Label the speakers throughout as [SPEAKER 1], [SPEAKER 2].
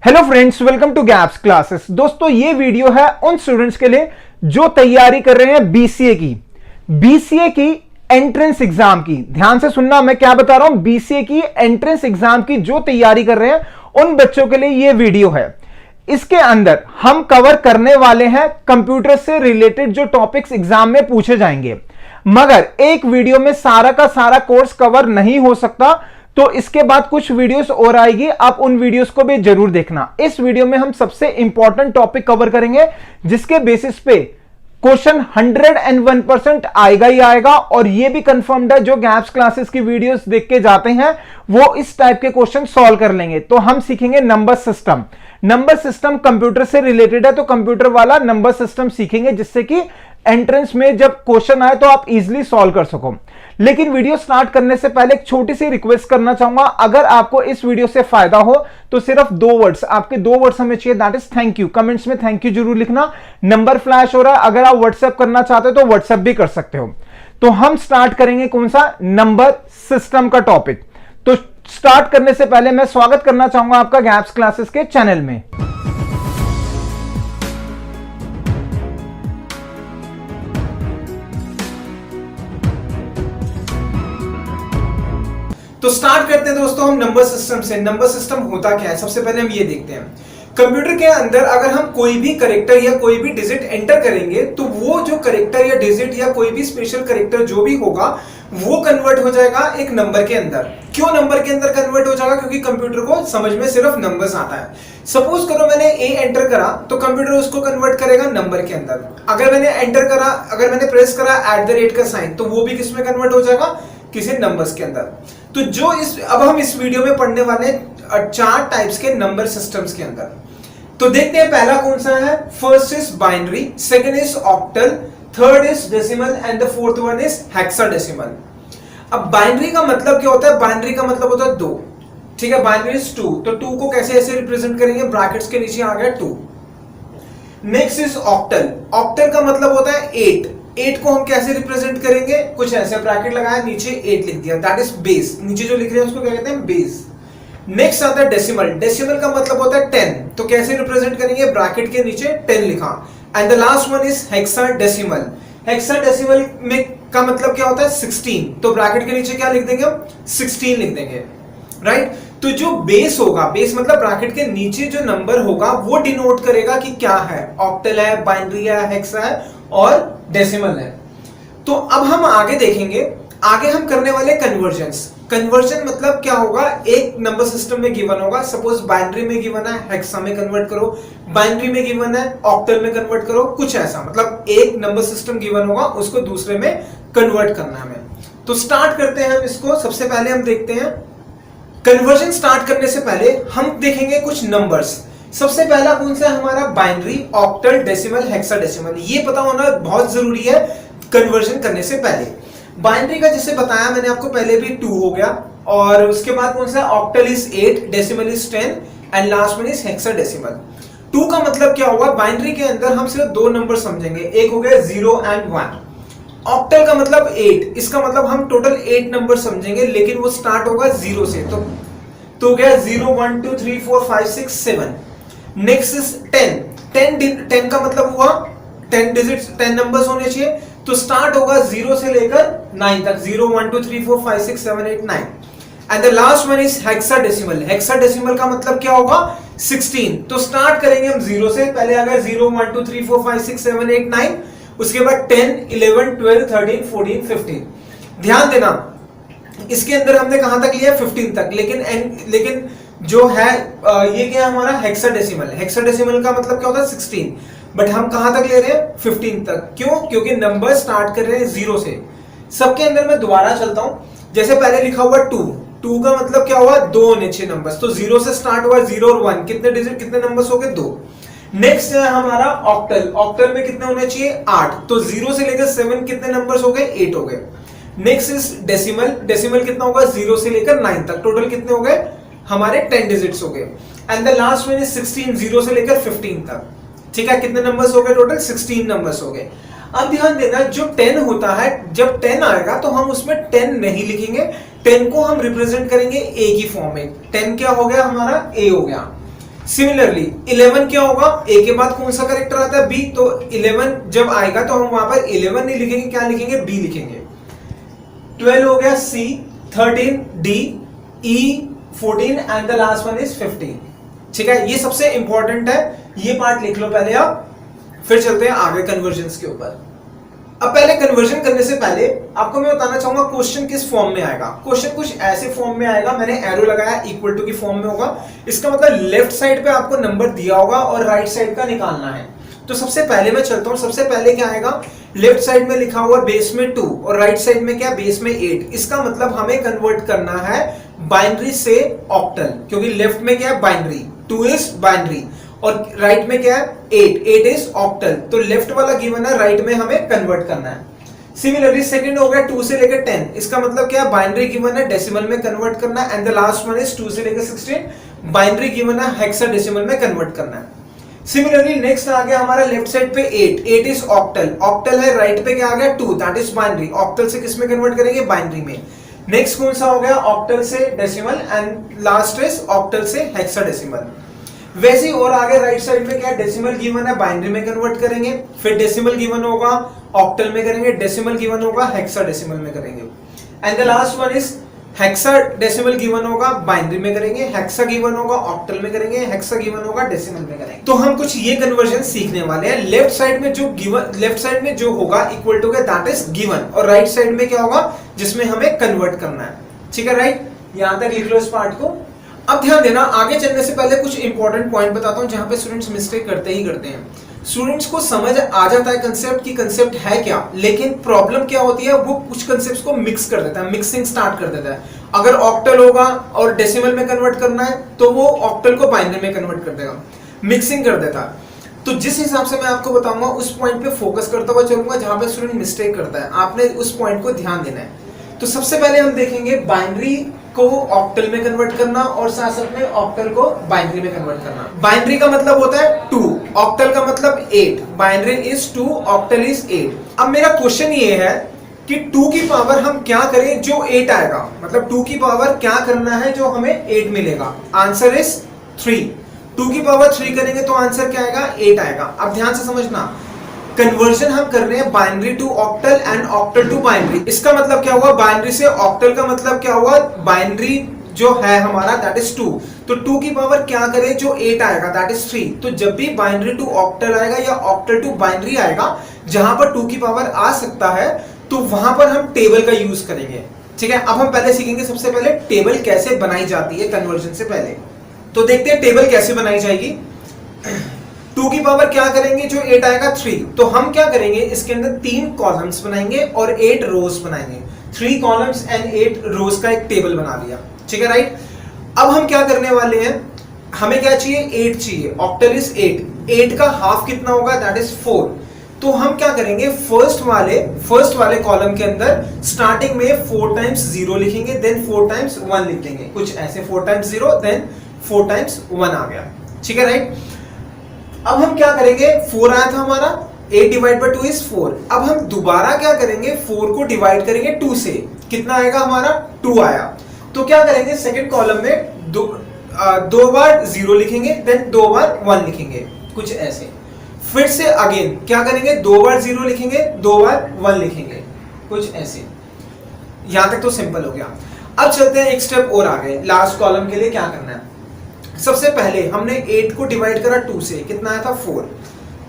[SPEAKER 1] Hello friends, welcome to gaps classes. दोस्तों, ये video है उन स्टूडेंट्स के लिए जो तैयारी कर रहे हैं बीसीए की एंट्रेंस एग्जाम की। ध्यान से सुनना, मैं क्या बता रहा हूं। बीसीए की एंट्रेंस एग्जाम की जो तैयारी कर रहे हैं उन बच्चों के लिए ये वीडियो है। इसके अंदर हम कवर करने वाले हैं कंप्यूटर से रिलेटेड जो टॉपिक्स एग्जाम में पूछे जाएंगे, मगर एक वीडियो में सारा का सारा कोर्स कवर नहीं हो सकता, तो इसके बाद कुछ वीडियोस और आएगी, आप उन वीडियोस को भी जरूर देखना। इस वीडियो में हम सबसे इंपॉर्टेंट टॉपिक कवर करेंगे जिसके बेसिस पे क्वेश्चन 101% आएगा ही आएगा, और यह भी कंफर्म्ड है जो गैप्स क्लासेस की वीडियोस देख के जाते हैं वो इस टाइप के क्वेश्चन सॉल्व कर लेंगे। तो हम सीखेंगे number system. Number system computer से रिलेटेड है, तो कंप्यूटर वाला नंबर सिस्टम सीखेंगे जिससे कि एंट्रेंस में जब क्वेश्चन आए तो आप इजीली सॉल्व कर सको। लेकिन वीडियो स्टार्ट करने से पहले एक छोटी सी रिक्वेस्ट करना चाहूंगा, अगर आपको इस वीडियो से फायदा हो तो सिर्फ आपके दो वर्ड्स हमें चाहिए, that is thank you. Comments में थैंक यू जरूर लिखना। नंबर फ्लैश हो रहा है, अगर आप व्हाट्सएप करना चाहते हो तो व्हाट्सएप भी कर सकते हो। तो हम स्टार्ट करेंगे कौन सा, नंबर सिस्टम का टॉपिक। तो स्टार्ट करने से पहले मैं स्वागत करना चाहूंगा आपका गैप्स क्लासेस के चैनल में।
[SPEAKER 2] तो स्टार्ट करते हैं दोस्तों हम नंबर सिस्टम से। नंबर सिस्टम होता क्या है, सबसे पहले हम ये देखते हैं। कंप्यूटर के अंदर अगर हम कोई भी कैरेक्टर या कोई भी डिजिट एंटर करेंगे तो वो जो कैरेक्टर या डिजिट या कोई भी स्पेशल कैरेक्टर जो भी होगा वो कन्वर्ट हो जाएगा एक नंबर के अंदर। क्यों नंबर के अंदर कन्वर्ट हो जाएगा? क्योंकि कंप्यूटर को समझ में सिर्फ नंबर्स आता है। सपोज करो मैंने ए एंटर करा तो कंप्यूटर उसको कन्वर्ट करेगा नंबर के अंदर। अगर मैंने प्रेस करा @ का साइन, तो वो भी किसमें कन्वर्ट हो जाएगा, किसी नंबर्स के अंदर। तो अब हम इस वीडियो में पढ़ने वाले 4 टाइप्स के नंबर सिस्टम्स के अंदर। तो देखते हैं पहला कौन सा है। First is binary, second is octal, third is decimal and the fourth one is hexadecimal. अब बाइनरी का मतलब क्या होता है? बाइनरी का मतलब होता है 2। ठीक है, बाइनरी इज 2। तो 2 को कैसे रिप्रेजेंट करेंगे? ब्रैकेट्स के नीचे आ गया 2। Next is octal. ऑक्टल का मतलब होता है 8। 8 को हम कैसे रिप्रेजेंट करेंगे? कुछ ऐसे, ब्रैकेट लगाया, नीचे 8 लिख दिया, दैट इज बेस। नीचे जो लिख रहे हैं उसको क्या कहते हैं? बेस। नेक्स्ट आता है डेसिमल। डेसिमल का मतलब होता है 10। तो कैसे रिप्रेजेंट करेंगे? ब्रैकेट के नीचे 10 लिखा। And the last one is hexadecimal. Hexadecimal में का मतलब क्या होता है? 16। तो ब्रैकेट के नीचे क्या लिख देंगे हम? 16 लिख देंगे, राइट। तो जो बेस होगा, बेस मतलब ब्रैकेट के नीचे जो नंबर होगा वो डिनोट करेगा कि क्या है, ऑक्टल है, बाइनरी है, हेक्सा है और डेसिमल है। तो अब हम आगे देखेंगे, आगे हम करने वाले कन्वर्जन्स। कन्वर्जन मतलब क्या होगा? एक नंबर सिस्टम में गिवन होगा, सपोज बाइनरी में गिवन है, हेक्सा में कन्वर्ट करो, बाइनरी में गिवन है, ऑक्टल में कन्वर्ट करो, कुछ ऐसा। मतलब एक नंबर सिस्टम गिवन होगा, उसको दूसरे में कन्वर्ट करना है हमें। तो स्टार्ट करते हैं हम इसको। सबसे पहले हम देखते हैं कन्वर्जन। स्टार्ट करने से पहले हम देखेंगे कुछ नंबर्स। सबसे पहला कौन सा है हमारा? Binary, octal, decimal, hexadecimal. ये पता होना बहुत जरूरी है कन्वर्जन करने से पहले। बाइनरी का जैसे बताया मैंने आपको पहले भी 2 हो गया, और उसके बाद कौन सा? Octal is 8, decimal is 10 and last one is hexadecimal. 2 का मतलब क्या होगा? बाइनरी के अंदर हम सिर्फ 2 नंबर समझेंगे, एक हो गया 0 एंड 1। ऑक्टल का मतलब 8, इसका मतलब हम टोटल 8 नंबर समझेंगे, लेकिन वो स्टार्ट होगा 0 से। तो गया 0 1 2 3 4 5 6 7। Next is 10। 10 का मतलब हुआ 10 डिजिट्स, 10 नंबर्स होने चाहिए। तो स्टार्ट होगा 0 से लेकर 9 तक, 0 1 2 3 4 5 6 7 8 9। And the last one is hexadecimal. Hexadecimal का मतलब क्या होगा? 16। तो स्टार्ट करेंगे हम 0 से, पहले आ गया 0 1 2 3 4 5 6 7 8 9, उसके बाद 10 11 12 13 14 15। ध्यान देना, इसके अंदर हमने कहां तक लिया? 15 तक। लेकिन जो है ये क्या है हमारा? हेक्साडेसिमल। हेक्साडेसिमल का मतलब क्या होता है? 16। बट हम कहां तक ले रहे हैं? 15 तक। क्यों? क्योंकि नंबर स्टार्ट कर रहे हैं 0 से। सबके अंदर मैं दोबारा चलता हूं। जैसे पहले लिखा हुआ 2 का मतलब क्या हुआ? 2 होने चाहिए नंबर्स। तो 0 से स्टार्ट हुआ, 0 और 1, कितने डिजिट, कितने नंबर्स हो गए? 2। नेक्स्ट है हमारा ऑक्टल। ऑक्टल में कितने होने चाहिए? 8। तो 0 से लेकर 7 कितने नंबर्स हो गए? 8 हो गए। Next is decimal. डेसिमल कितना होगा? 0 से लेकर 9 तक, टोटल कितने हो गए हमारे? 10 डिजिट्स हो गए। And the last one is 16, 0 से लेकर 15 तक। ठीक है, कितने नंबर्स हो गए? टोटल 16 नंबर्स हो गए। अब ध्यान देना, जो 10 होता है, जब 10 आएगा तो हम उसमें 10 नहीं लिखेंगे, 10 को हम रिप्रेजेंट करेंगे ए की फॉर्म में। 10 क्या हो गया हमारा? ए हो गया। सिमिलरली 11 क्या होगा, ए के बाद कौन सा करेक्टर आता है, बी, तो 11 जब आएगा तो हम वहां पर 11 नहीं लिखेंगे, क्या लिखेंगे, बी लिखेंगे। 12 हो गया सी, 13 D, E 14 and the last one is 15। ठीक है, ये सबसे इंपॉर्टेंट है, ये पार्ट लिख लो पहले आप, फिर चलते हैं आगे कन्वर्जन के ऊपर। अब पहले कन्वर्जन करने से पहले आपको मैं बताना चाहूंगा क्वेश्चन किस फॉर्म में आएगा। क्वेश्चन कुछ ऐसे फॉर्म में आएगा, मैंने एरो लगाया, इक्वल टू की फॉर्म में होगा। इसका मतलब लेफ्ट साइड पे आपको नंबर दिया होगा और राइट साइड का निकालना है। तो सबसे पहले मैं चलता हूं, सबसे पहले क्या आएगा, लेफ्ट साइड में लिखा हुआ बेस में 2 और राइट साइड में क्या, बेस में 8। इसका मतलब हमें कन्वर्ट करना है बाइनरी से ऑक्टल, क्योंकि लेफ्ट में क्या है, बाइनरी, 2 इज बाइनरी और राइट में क्या है, 8 इज ऑक्टल। तो लेफ्ट वाला गिवन है, राइट में हमें कन्वर्ट करना है। सिमिलरली सेकंड हो गया 2 से लेकर 10, इसका मतलब क्या, बाइनरी गिवन है, डेसिमल में कन्वर्ट करना है। And the last one is 2 से लेकर 16, बाइनरी गिवन है, हेक्साडेसिमल में कन्वर्ट करना है। सिमिलरली नेक्स्ट आ गया हमारा लेफ्ट साइड पे 8 इज ऑक्टल, ऑक्टल है, राइट पे क्या आ गया, 2, दैट इज बाइनरी। ऑक्टल से किस में कन्वर्ट करेंगे, बाइनरी में। नेक्स्ट कौन सा हो गया, ऑक्टल से decimal and last is octal से हेक्साडेसिमल। वैसे ही और आगे राइट साइड में क्या, डेसिमल गिवन है, बाइनरी में कन्वर्ट करेंगे, फिर डेसिमल गिवन होगा, ऑक्टल में करेंगे, डेसिमल गिवन होगा, हेक्साडेसिमल में करेंगे। And the last one is hexadecimal given होगा, बाइनरी में करेंगे, हेक्सा गिवन होगा, ऑक्टल में करेंगे, हेक्सा गिवन होगा, डेसिमल में करेंगे। तो हम कुछ ये कन्वर्जन सीखने वाले हैं। लेफ्ट साइड में जो गिवन, लेफ्ट साइड में जो होगा इक्वल टू के दैट इज गिवन, और राइट साइड में क्या होगा, जिसमें हमें कन्वर्ट करना है। ठीक है, राइट, यहां तक लिख लो इस पार्ट को। अब ध्यान देना, आगे चलने से पहले कुछ इंपॉर्टेंट पॉइंट बताता हूं जहां पे स्टूडेंट्स मिस्टेक करते ही करते हैं। स्टूडेंट्स को समझ आ जाता है कंसेप्ट की कंसेप्ट है क्या, लेकिन प्रॉब्लम क्या होती है, वो कुछ कंसेप्ट्स को मिक्स कर देता है, मिक्सिंग स्टार्ट कर देता है। अगर ऑक्टल होगा और डेसिमल में कन्वर्ट करना है तो वो ऑक्टल को बाइनरी में कन्वर्ट कर देगा, मिक्सिंग कर देता है। तो जिस हिसाब से मैं आपको बताऊंगा उस पॉइंट पे फोकस करता हुआ चलूंगा जहां पे स्टूडेंट मिस्टेक करता है, आपने उस पॉइंट को ध्यान देना है। तो सबसे पहले हम देखेंगे बाइनरी को ऑक्टल में कन्वर्ट करना और साथ साथ में ऑक्टल को बाइनरी में कन्वर्ट करना। बाइनरी का मतलब होता है 2, ऑक्टल का मतलब 8, बाइनरी इज 2, ऑक्टल इज 8। अब मेरा क्वेश्चन ये है कि 2 की पावर हम क्या करें जो 8 आएगा, मतलब 2 की पावर क्या करना है जो हमें 8 मिलेगा। Answer is 3। 2 की पावर 3 करेंगे तो आंसर क्या आएगा, 8 आएगा। अब ध्यान से समझना, कन्वर्जन हम कर रहे हैं binary to octal and octal to binary. इसका मतलब क्या हुआ, बाइनरी से ऑक्टल का मतलब क्या हुआ, बाइनरी जो है हमारा दैट इज 2, तो 2 की पावर क्या करें जो 8 आएगा दैट इज 3। तो जब भी बाइनरी टू ऑक्टल आएगा या ऑक्टल टू बाइनरी आएगा जहां पर 2 की पावर आ सकता है तो वहां पर हम टेबल का यूज करेंगे। ठीक है, अब हम पहले सीखेंगे सबसे पहले टेबल कैसे बनाई जाती है कन्वर्जन से पहले। तो देखते हैं टेबल कैसे बनाई जाएगी। 2 की पावर क्या करेंगे जो 8 आएगा, 3। तो हम क्या करेंगे, इसके अंदर 3 कॉलम्स बनाएंगे और 8 रोज बनाएंगे। 3 कॉलम्स एंड 8 रोज का एक टेबल बना लिया। ठीक है, राइट। अब हम क्या करने वाले हैं, हमें क्या चाहिए, 8 चाहिए, ऑक्टल इज 8। 8 का हाफ कितना होगा, दैट इज 4। तो हम क्या करेंगे, फर्स्ट वाले कॉलम के अंदर स्टार्टिंग में 4 टाइम्स 0 लिखेंगे, देन 4 टाइम्स 1 लिख देंगे, कुछ ऐसे 4 टाइम्स 0 देन 4 टाइम्स 1 आ गया। ठीक है, राइट। अब हम क्या करेंगे, 4 आया था हमारा, 8 डिवाइड बाय 2 इज 4। अब हम दोबारा क्या करेंगे, 4 को डिवाइड करेंगे 2 से, कितना आएगा हमारा, 2 आया। तो क्या करेंगे, सेकंड कॉलम में दो बार 0 लिखेंगे, देन 2 बार 1 लिखेंगे, कुछ ऐसे। फिर से अगेन क्या करेंगे, 2 बार 0 लिखेंगे, 2 बार 1 लिखेंगे, कुछ ऐसे। यहां तक तो सिंपल हो गया। अब चलते हैं एक स्टेप और आगे, लास्ट कॉलम के लिए क्या करना है। सबसे पहले हमने 8 को डिवाइड करा 2 से, कितना आया था, 4।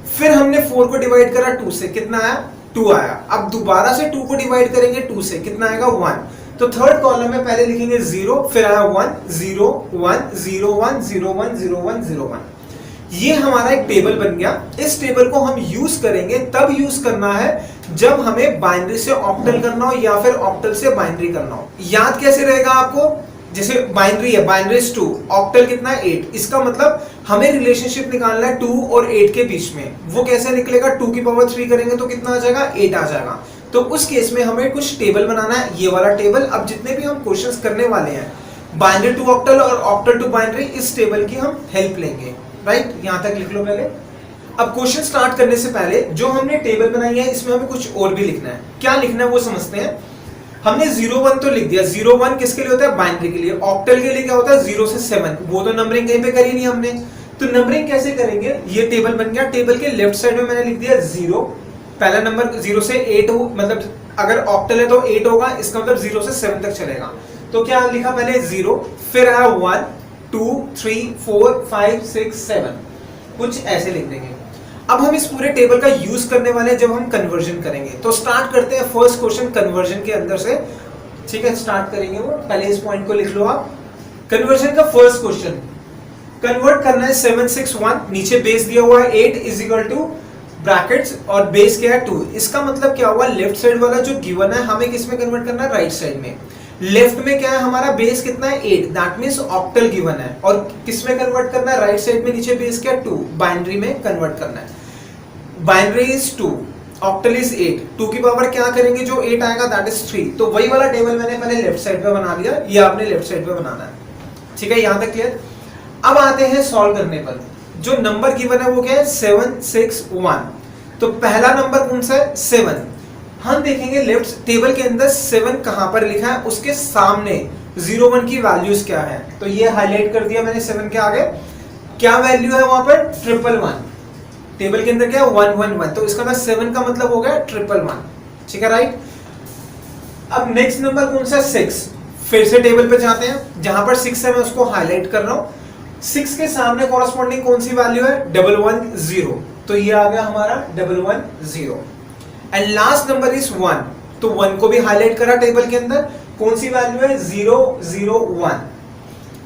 [SPEAKER 2] फिर हमने 4 को डिवाइड करा 2 से, कितना आया, 2 आया। अब दोबारा से 2 को डिवाइड करेंगे 2 से, कितना आएगा, 1। तो थर्ड कॉलम में पहले लिखेंगे 0, फिर आया 1, 0, 1, 0, 1, 0, 1, 0, 1, 0, 1। ये हमारा एक टेबल बन गया। इस टेबल को हम यूज करेंगे, तब यूज करना है जब हमें बाइनरी से ऑक्टल करना हो या फिर ऑक्टल से बाइनरी करना हो। याद कैसे रहेगा आपको, जैसे बाइनरी है, बाइनरी इज 2, ऑक्टल कितना है, 8। इसका मतलब हमें रिलेशनशिप निकालना है 2 और 8 के बीच में। वो कैसे निकलेगा, 2 की पावर 3 करेंगे तो कितना आ जाएगा, 8 आ जाएगा। तो उस केस में हमें कुछ टेबल बनाना है, ये वाला टेबल। अब जितने भी हम क्वेश्चंस करने वाले हैं बाइनरी टू ऑक्टल और ऑक्टल टू बाइनरी, इस टेबल की हम हेल्प लेंगे। राइट, यहां तक लिख लो पहले। अब क्वेश्चन स्टार्ट करने से पहले जो हमने टेबल बनाई है इसमें हमें कुछ और भी लिखना है। क्या लिखना है वो समझते हैं। हमने 0 1 तो लिख दिया। 0 1 किसके लिए होता है, बाइनरी के लिए। ऑक्टल के लिए क्या होता है, 0 से 7, वो तो नंबरिंग कहीं पे करी नहीं हमने। तो नंबरिंग कैसे करेंगे, ये टेबल बन गया, टेबल के लेफ्ट साइड में मैंने लिख दिया 0, पहला नंबर 0 से 8 हो, मतलब अगर ऑक्टल है तो 8 होगा, इसका मतलब 0 से 7 तक चलेगा। तो क्या लिखा पहले 0, फिर आया 1 2 3 4 5 6 7, कुछ ऐसे लिख देंगे। अब हम इस पूरे टेबल का यूज करने वाले हैं जब हम कन्वर्जन करेंगे। तो स्टार्ट करते हैं फर्स्ट क्वेश्चन कन्वर्जन के अंदर से, ठीक है, स्टार्ट करेंगे वो, पहले इस पॉइंट को लिख लो आप। कन्वर्जन का फर्स्ट क्वेश्चन, कन्वर्ट करना है 761, नीचे बेस दिया हुआ है 8 इज इक्वल टू ब्रैकेट्स और बेस क्या है 2। इसका मतलब क्या हुआ, लेफ्ट साइड वाला जो गिवन है हमें किस में कन्वर्ट करना है, राइट साइड में। लेफ्ट में क्या है हमारा बेस कितना है 8, दैट मींस ऑक्टल गिवन है, और किस में कन्वर्ट करना है, राइट साइड में, नीचे बेस क्या है 2, बाइनरी में कन्वर्ट करना है। बाइनरी इज 2, ऑक्टल इज 8, 2 की पावर क्या करेंगे, जो 8 आएगा दैट इज 3। तो वही वाला टेबल मैंने पहले लेफ्ट साइड पे बना लिया, ये आपने लेफ्ट साइड पे बनाना है, ठीक है, यहां तक क्लियर। अब आते हैं सॉल्व करने पर, जो नंबर गिवन है वो क्या है 761। तो पहला नंबर कौन सा है 7, हम देखेंगे लेफ्ट टेबल के अंदर 7 कहां पर लिखा है, उसके सामने 01 की वैल्यूज क्या है, तो ये हाईलाइट कर दिया मैंने 7 के आगे, क्या वैल्यू है वहां पर 111, टेबल के अंदर क्या है 111, तो इसका मतलब 7 का मतलब हो गया 111, ठीक है, राइट। अब नेक्स्ट नंबर कौन सा 6, फिर से टेबल पे जाते हैं, जहां पर 6 है मैं उसको हाईलाइट कर रहा हूं, 6 के सामने कॉरस्पॉन्डिंग कौन सी वैल्यू है 110, तो ये आ गया हमारा 110। एंड लास्ट नंबर इज 1, तो 1 को भी हाईलाइट करा टेबल के अंदर, कौन सी वैल्यू है 001,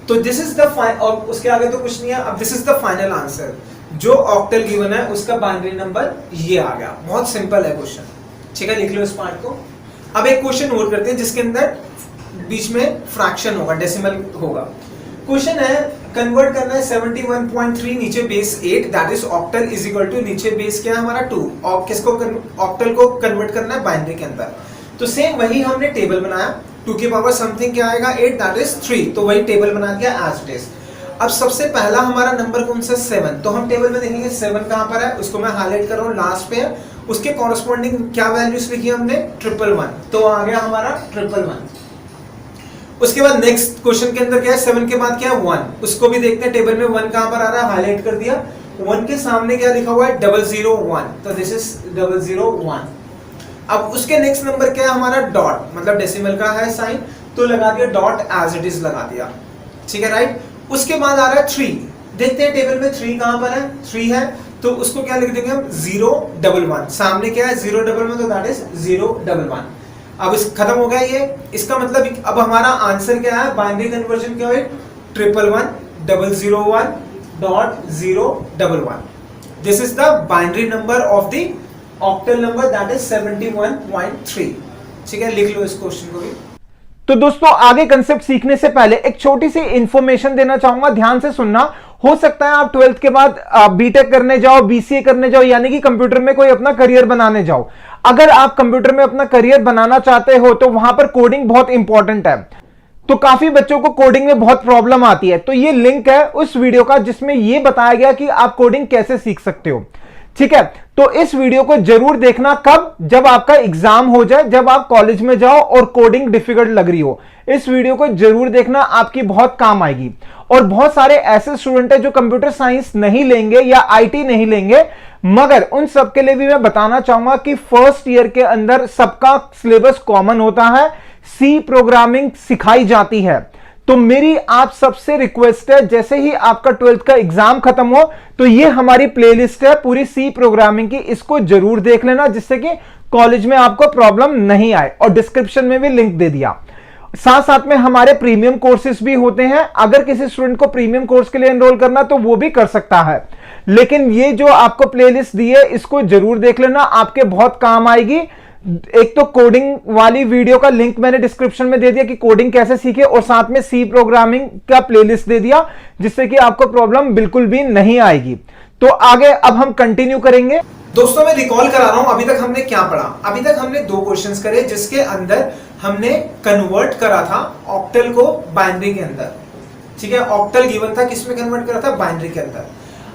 [SPEAKER 2] तो दिस इज द और उसके आगे तो कुछ नहीं है। अब this is the final answer, जो ऑक्टल गिवन है उसका बाइनरी नंबर ये आ गया। बहुत सिंपल है क्वेश्चन, ठीक है, लिख लो इस पार्ट को। अब एक क्वेश्चन और करते हैं जिसके अंदर बीच में फ्रैक्शन होगा, डेसिमल होगा। क्वेश्चन है कन्वर्ट करना है 71.3 नीचे base 8 that is octal is equal to नीचे बेस क्या है हमारा 2, और किसको ऑक्टल को कन्वर्ट करना है बाइनरी के अंदर। तो सेम वही हमने टेबल बनाया, 2 की पावर समथिंग क्या आएगा 8 दैट इज 3, तो वही टेबल बना दिया एज इट इज। अब सबसे पहला हमारा नंबर कौन सा 7, तो हम टेबल में देखेंगे 7 कहां पर है, उसको मैं हाईलाइट कर रहा हूं, लास्ट पे है, उसके कॉरस्पॉन्डिंग क्या वैल्यूज लिखी हमने 111, तो आ गया हमारा 111। उसके बाद नेक्स्ट क्वेश्चन के अंदर क्या है 7 के बाद क्या है 1, उसको भी देखते हैं टेबल में 1 कहां पर आ रहा है, हाईलाइट कर दिया, 1 के सामने क्या लिखा हुआ है 001, तो दिस इज 001। अब उसके नेक्स्ट नंबर क्या है हमारा डॉट, मतलब डेसिमल का है साइन, तो लगा दिया डॉट एज इट इज लगा दिया, ठीक है, राइट। उसके बाद आ रहा है 3, देखते हैं टेबल में 3 कहां पर है, 3 है, तो उसको क्या लिख देंगे हम 011, सामने क्या है 011, तो दैट इज 011। अब इस खत्म हो गया ये, इसका मतलब अब हमारा आंसर क्या है, बाइनरी कन्वर्जन क्या है 111,011.011, this is the binary number of the octal number that is 71.3, ठीक है, लिख लो इस क्वेश्चन को भी।
[SPEAKER 1] तो दोस्तों आगे कंसेप्ट सीखने से पहले एक छोटी सी इंफॉर्मेशन देना चाहूंगा, ध्यान से सुनना। हो सकता है आप 12th के बाद बीटेक करने जाओ, बीसीए करने जाओ, यानी कि कंप्यूटर में कोई अपना करियर बनाने जाओ। अगर आप कंप्यूटर में अपना करियर बनाना चाहते हो तो वहां पर कोडिंग बहुत इंपॉर्टेंट है। तो काफी बच्चों को कोडिंग में बहुत प्रॉब्लम आती है, तो ये लिंक है उस वीडियो का जिसमें यह बताया गया कि आप कोडिंग कैसे सीख सकते हो, ठीक है। तो इस वीडियो को जरूर देखना, कब, जब आपका एग्जाम हो जाए, जब आप कॉलेज में जाओ और कोडिंग डिफिकल्ट लग रही हो, इस वीडियो को जरूर देखना, आपकी बहुत काम आएगी। और बहुत सारे ऐसे स्टूडेंट हैं जो कंप्यूटर साइंस नहीं लेंगे या आईटी नहीं लेंगे, मगर उन सबके लिए भी मैं बताना चाहूंगा कि फर्स्ट ईयर के अंदर सबका सिलेबस कॉमन होता है, सी प्रोग्रामिंग सिखाई जाती है। तो मेरी आप सबसे रिक्वेस्ट है, जैसे ही आपका 12th का एग्जाम खत्म हो तो ये हमारी प्लेलिस्ट है पूरी सी प्रोग्रामिंग की, इसको जरूर देख लेना जिससे कि कॉलेज में आपको प्रॉब्लम नहीं आए। और डिस्क्रिप्शन में भी लिंक दे दिया। साथ साथ में हमारे प्रीमियम कोर्सेज भी होते हैं, अगर किसी स्टूडेंट को प्रीमियम कोर्स के लिए एनरोल करना तो वो भी कर सकता है। लेकिन ये जो आपको प्लेलिस्ट दी है इसको जरूर देख लेना, आपके बहुत काम आएगी। एक तो कोडिंग वाली वीडियो का लिंक मैंने डिस्क्रिप्शन में दे दिया कि कोडिंग कैसे सीखे, और साथ में सी प्रोग्रामिंग का प्लेलिस्ट दे दिया जिससे कि आपको प्रॉब्लम बिल्कुल भी नहीं आएगी। तो आगे अब हम कंटिन्यू करेंगे।
[SPEAKER 2] दोस्तों मैं रिकॉल करा रहा हूं अभी तक हमने क्या पढ़ा। अभी तक हमने 2 क्वेश्चंस करे जिसके अंदर हमने कन्वर्ट करा था ऑक्टल को बाइनरी के अंदर, ठीक है। ऑक्टल गिवन था, किसमें कन्वर्ट करा था, बाइनरी के अंदर।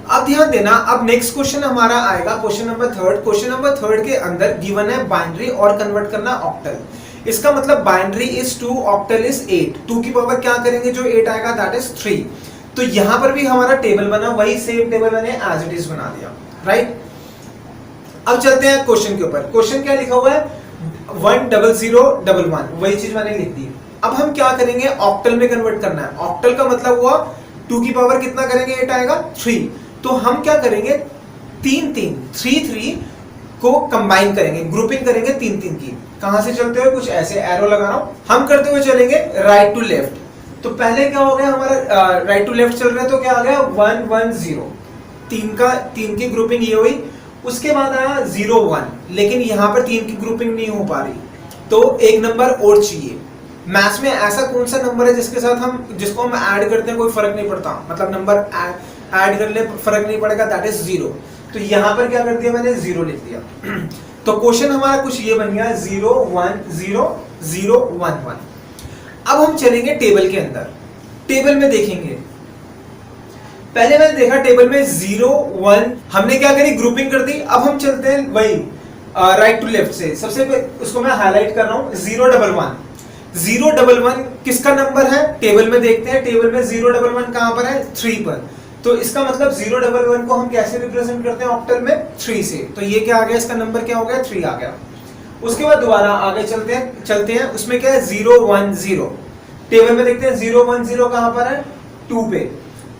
[SPEAKER 2] अब ध्यान देना, अब नेक्स्ट क्वेश्चन हमारा आएगा क्वेश्चन नंबर 3। क्वेश्चन नंबर 3 के अंदर गिवन है बाइनरी और कन्वर्ट करना ऑक्टल। इसका मतलब बाइनरी इज 2, ऑक्टल इज 8। 2 की पावर क्या करेंगे, जो 8 आएगा दैट इज 3। तो यहां पर भी हमारा टेबल बना, वही सेम टेबल मैंने एज इट इज बना दिया, राइट। अब चलते हैं क्वेश्चन के ऊपर। क्वेश्चन क्या लिखा हुआ है 10011, वही चीज मैंने लिख दी। अब हम क्या करेंगे, ऑक्टल में कन्वर्ट करना है। ऑक्टल का मतलब हुआ 2 की पावर कितना करेंगे, 8 आएगा 3। तो हम क्या करेंगे 3 को कंबाइन करेंगे, ग्रुपिंग करेंगे 3 की। कहां से चलते हुए, कुछ ऐसे एरो लगा रहा हूं, हम करते हुए चलेंगे राइट टू लेफ्ट। तो पहले क्या हो गया हमारा, राइट टू लेफ्ट चल रहा है तो क्या आ गया 110, 3 की ग्रुपिंग ये हुई। उसके बाद आया 01, लेकिन यहां पर 3 की ग्रुपिंग नहीं हो पा रही, तो एक नंबर और चाहिए। मैथ्स में ऐसा कौन सा नंबर है जिसको हम ऐड करते हैं कोई फर्क नहीं पड़ता, मतलब नंबर ऐड कर ले फर्क नहीं पड़ेगा, दैट इज 0। तो यहां पर क्या कर दिया मैंने 0 लिख दिया। तो क्वेश्चन हमारा कुछ ये बन गया 0 1 0 0 1 1। अब हम चलेंगे टेबल के अंदर, टेबल में देखेंगे। पहले मैंने देखा टेबल में 0 1, हमने क्या करी ग्रुपिंग कर दी। अब हम चलते हैं वही राइट टू लेफ्ट से। सबसे पहले उसको मैं हाईलाइट कर रहा हूं 011। 011 किसका नंबर है, टेबल में देखते हैं। टेबल में 011 कहां पर है, 3 पर। तो इसका मतलब 011 को हम कैसे रिप्रेजेंट करते हैं ऑक्टल में, 3 से। तो ये क्या आ गया, इसका नंबर क्या हो गया 3 आ गया। उसके बाद दोबारा आगे चलते हैं। उसमें क्या है 010, टेबल में देखते हैं 010 कहां पर है, 2 पे।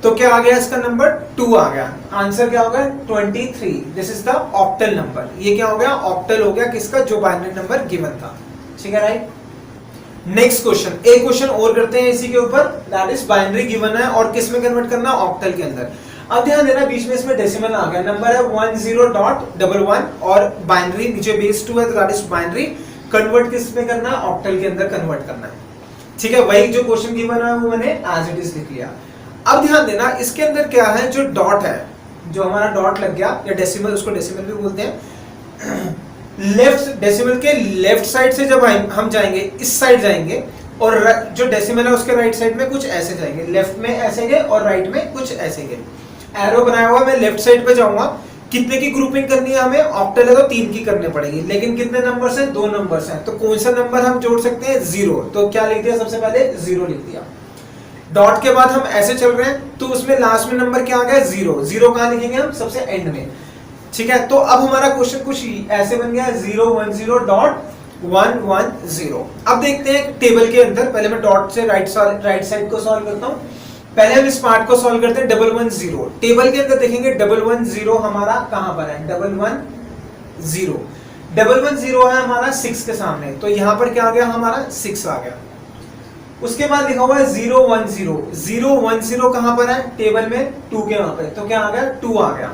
[SPEAKER 2] तो क्या आ गया इसका नंबर 2 आ गया। आंसर क्या हो गया 23। This is the octal number. ये क्या हो गया, ऑक्टल हो गया किसका, जो बाइनरी नंबर गिवन था। ठीक है, राइट। नेक्स्ट क्वेश्चन, एक क्वेश्चन और करते हैं इसी के ऊपर, दैट इज बाइनरी गिवन है और किस में कन्वर्ट करना, ऑक्टल के अंदर। अब ध्यान देना बीच में इसमें डेसिमल आ गया, नंबर है 10.11 और बाइनरी नीचे बेस 2 है, तो दैट इज बाइनरी। कन्वर्ट किस में करना, ऑक्टल के अंदर कन्वर्ट करना है। ठीक है, वही जो क्वेश्चन गिवन है वो मैंने एज इट इज लिख लिया। अब ध्यान देना इसके अंदर क्या है, जो डॉट है, जो हमारा डॉट लग गया या डेसिमल, उसको डेसिमल भी बोलते हैं। लेफ्ट डेसिमल के लेफ्ट साइड से जब हम जाएंगे, इस साइड जाएंगे, और जो डेसिमल है उसके राइट साइड में कुछ ऐसे जाएंगे, लेफ्ट में ऐसे गए और राइट में कुछ ऐसे गए। एरो बनाया हुआ, मैं लेफ्ट साइड पे जाऊंगा। कितने की ग्रुपिंग करनी है हमें, ऑक्टल है तो 3 की करनी पड़ेगी, लेकिन कितने नंबर्स हैं, 2 नंबर्स हैं। तो कौन सा नंबर हम जोड़ सकते हैं, 0। तो क्या लिख दिया, सबसे पहले 0 लिख दिया। डॉट के बाद हम ऐसे चल रहे हैं, तो उसमें लास्ट में नंबर क्या आ गया 0। 0 कहां लिखेंगे हम, सबसे एंड में। ठीक है, तो अब हमारा क्वेश्चन कुछ ऐसे बन गया 010.110। अब देखते हैं टेबल के अंदर, पहले मैं डॉट से राइट साइड को सॉल्व करता हूं। पहले हम इस पार्ट को सॉल्व करते हैं 110। टेबल के अंदर देखेंगे 110 हमारा कहां पर है, 110 है हमारा 6 के सामने, तो यहां पर क्या आ गया हमारा 6 आ गया। उसके बाद लिखा हुआ है 010 कहां पर है, टेबल में 2 के वहां पे, तो क्या आ गया 2 आ गया।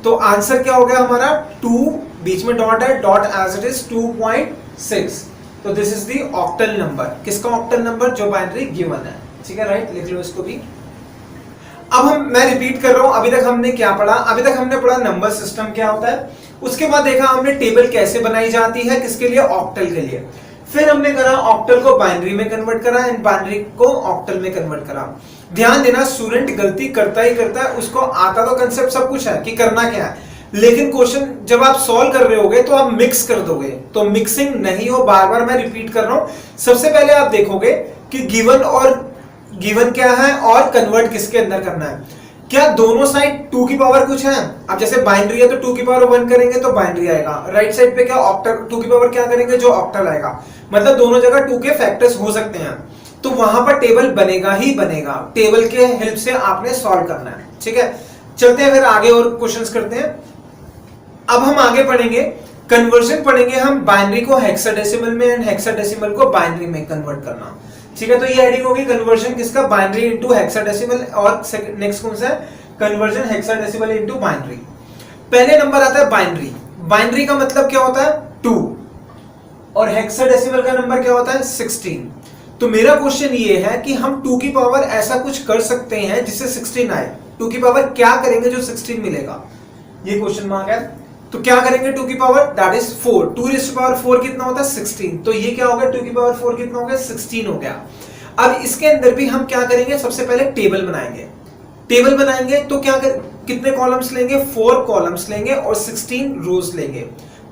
[SPEAKER 2] तो आंसर क्या हो गया हमारा 2, बीच में डॉट है, डॉट एज इट इज 2.6। तो this is the octal number. किसका ऑक्टल नंबर, जो बाइनरी गिवन है। ठीक है, राइट, लिख लो इसको भी। अब मैं रिपीट कर रहा हूं, अभी तक हमने क्या पढ़ा, अभी तक हमने पढ़ा नंबर सिस्टम क्या होता है, उसके बाद देखा हमने टेबल कैसे बनाई जाती है, किसके लिए, ऑक्टल के लिए। फिर हमने करा ऑक्टल को बाइनरी में कन्वर्ट करा एंड बाइनरी को ऑक्टल में कन्वर्ट करा। ध्यान देना स्टूडेंट गलती करता ही करता है, उसको आता तो कंसेप्ट सब कुछ है कि करना क्या है, लेकिन क्वेश्चन जब आप सॉल्व कर रहे होगे तो आप मिक्स कर दोगे, तो मिक्सिंग नहीं हो। बार बार मैं रिपीट कर रहा हूं। सबसे पहले आप देखोगे कि गिवन क्या है और कन्वर्ट किसके अंदर करना है। क्या दोनों साइड 2 की पावर कुछ है, अब जैसे बाइनरी है तो 2 की पावर 1 करेंगे तो बाइनरी आएगा, राइट साइड पे क्या ऑक्टल 2 की पावर क्या करेंगे, जो ऑक्टल आएगा। मतलब दोनों जगह 2 के फैक्टर्स हो सकते हैं, तो वहां पर टेबल बनेगा ही बनेगा। टेबल के हेल्प से आपने सॉल्व करना है। ठीक है, चलते हैं फिर आगे और क्वेश्चंस करते हैं। अब हम आगे पढ़ेंगे कन्वर्जन, पढ़ेंगे हम बाइनरी को हेक्साडेसिमल में एंड हेक्साडेसिमल को बाइनरी में कन्वर्ट करना। ठीक है, तो ये हेडिंग होगी कन्वर्जन किसका, बाइनरी इनटू हेक्साडेसिमल, और नेक्स्ट कौन सा है, कन्वर्जन हेक्साडेसिमल इनटू बाइनरी। पहले नंबर आता है बाइनरी। बाइनरी का मतलब क्या होता है 2, और हेक्साडेसिमल का नंबर क्या होता है 16। तो मेरा क्वेश्चन ये है कि हम 2 की पावर ऐसा कुछ कर सकते हैं जिससे 16 आए। 2 की पावर क्या करेंगे जो 16 मिलेगा, ये क्वेश्चन मार्क है। तो क्या करेंगे 2 की power, that is 4। 2 raise to power 4 कितना होता है 16। तो ये क्या हो गया 2 की पावर 4 कितना हो गया 16 हो गया। अब इसके अंदर भी हम क्या करेंगे, सबसे पहले टेबल बनाएंगे। टेबल बनाएंगे तो कितने कॉलम्स लेंगे, 4 कॉलम्स लेंगे और 16 रोज लेंगे।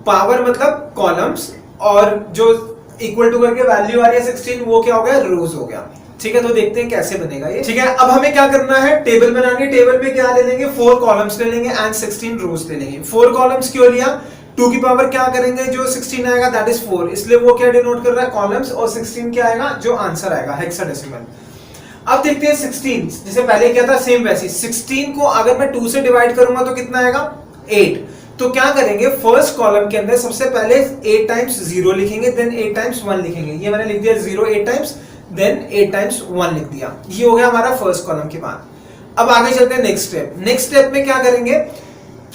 [SPEAKER 2] पावर मतलब कॉलम्स, और जो इक्वल टू करके वैल्यू आ रही है 16, वो क्या हो गया रोज हो गया। ठीक है, तो देखते हैं कैसे बनेगा ये। ठीक है, अब हमें क्या करना है, टेबल बनानी है। टेबल में क्या ले लेंगे, 4 कॉलम्स ले लेंगे एंड 16 रोज ले लेंगे। 4 कॉलम्स क्यों लिया, 2 की पावर क्या करेंगे, जो 16 आएगा दैट इज 4, इसलिए वो क्या डिनोट कर रहा है, कॉलम्स, और 16 क्या आएगा, जो आंसर आएगा हेक्साडेसिमल। अब देखते हैं 16, जैसे पहले क्या था सेम वैसे 16 को अगर मैं 2 से डिवाइड करूंगा तो कितना आएगा, 8। तो क्या करेंगे, फर्स्ट कॉलम के अंदर सबसे पहले 8 टाइम्स 0 लिखेंगे, देन 8 टाइम्स 1 लिखेंगे। ये मैंने लिख दिया 0 8 टाइम्स, देन 8 टाइम्स 1 लिख दिया। ये हो गया हमारा फर्स्ट कॉलम के बाद। अब आगे चलते हैं नेक्स्ट स्टेप। नेक्स्ट स्टेप में क्या करेंगे,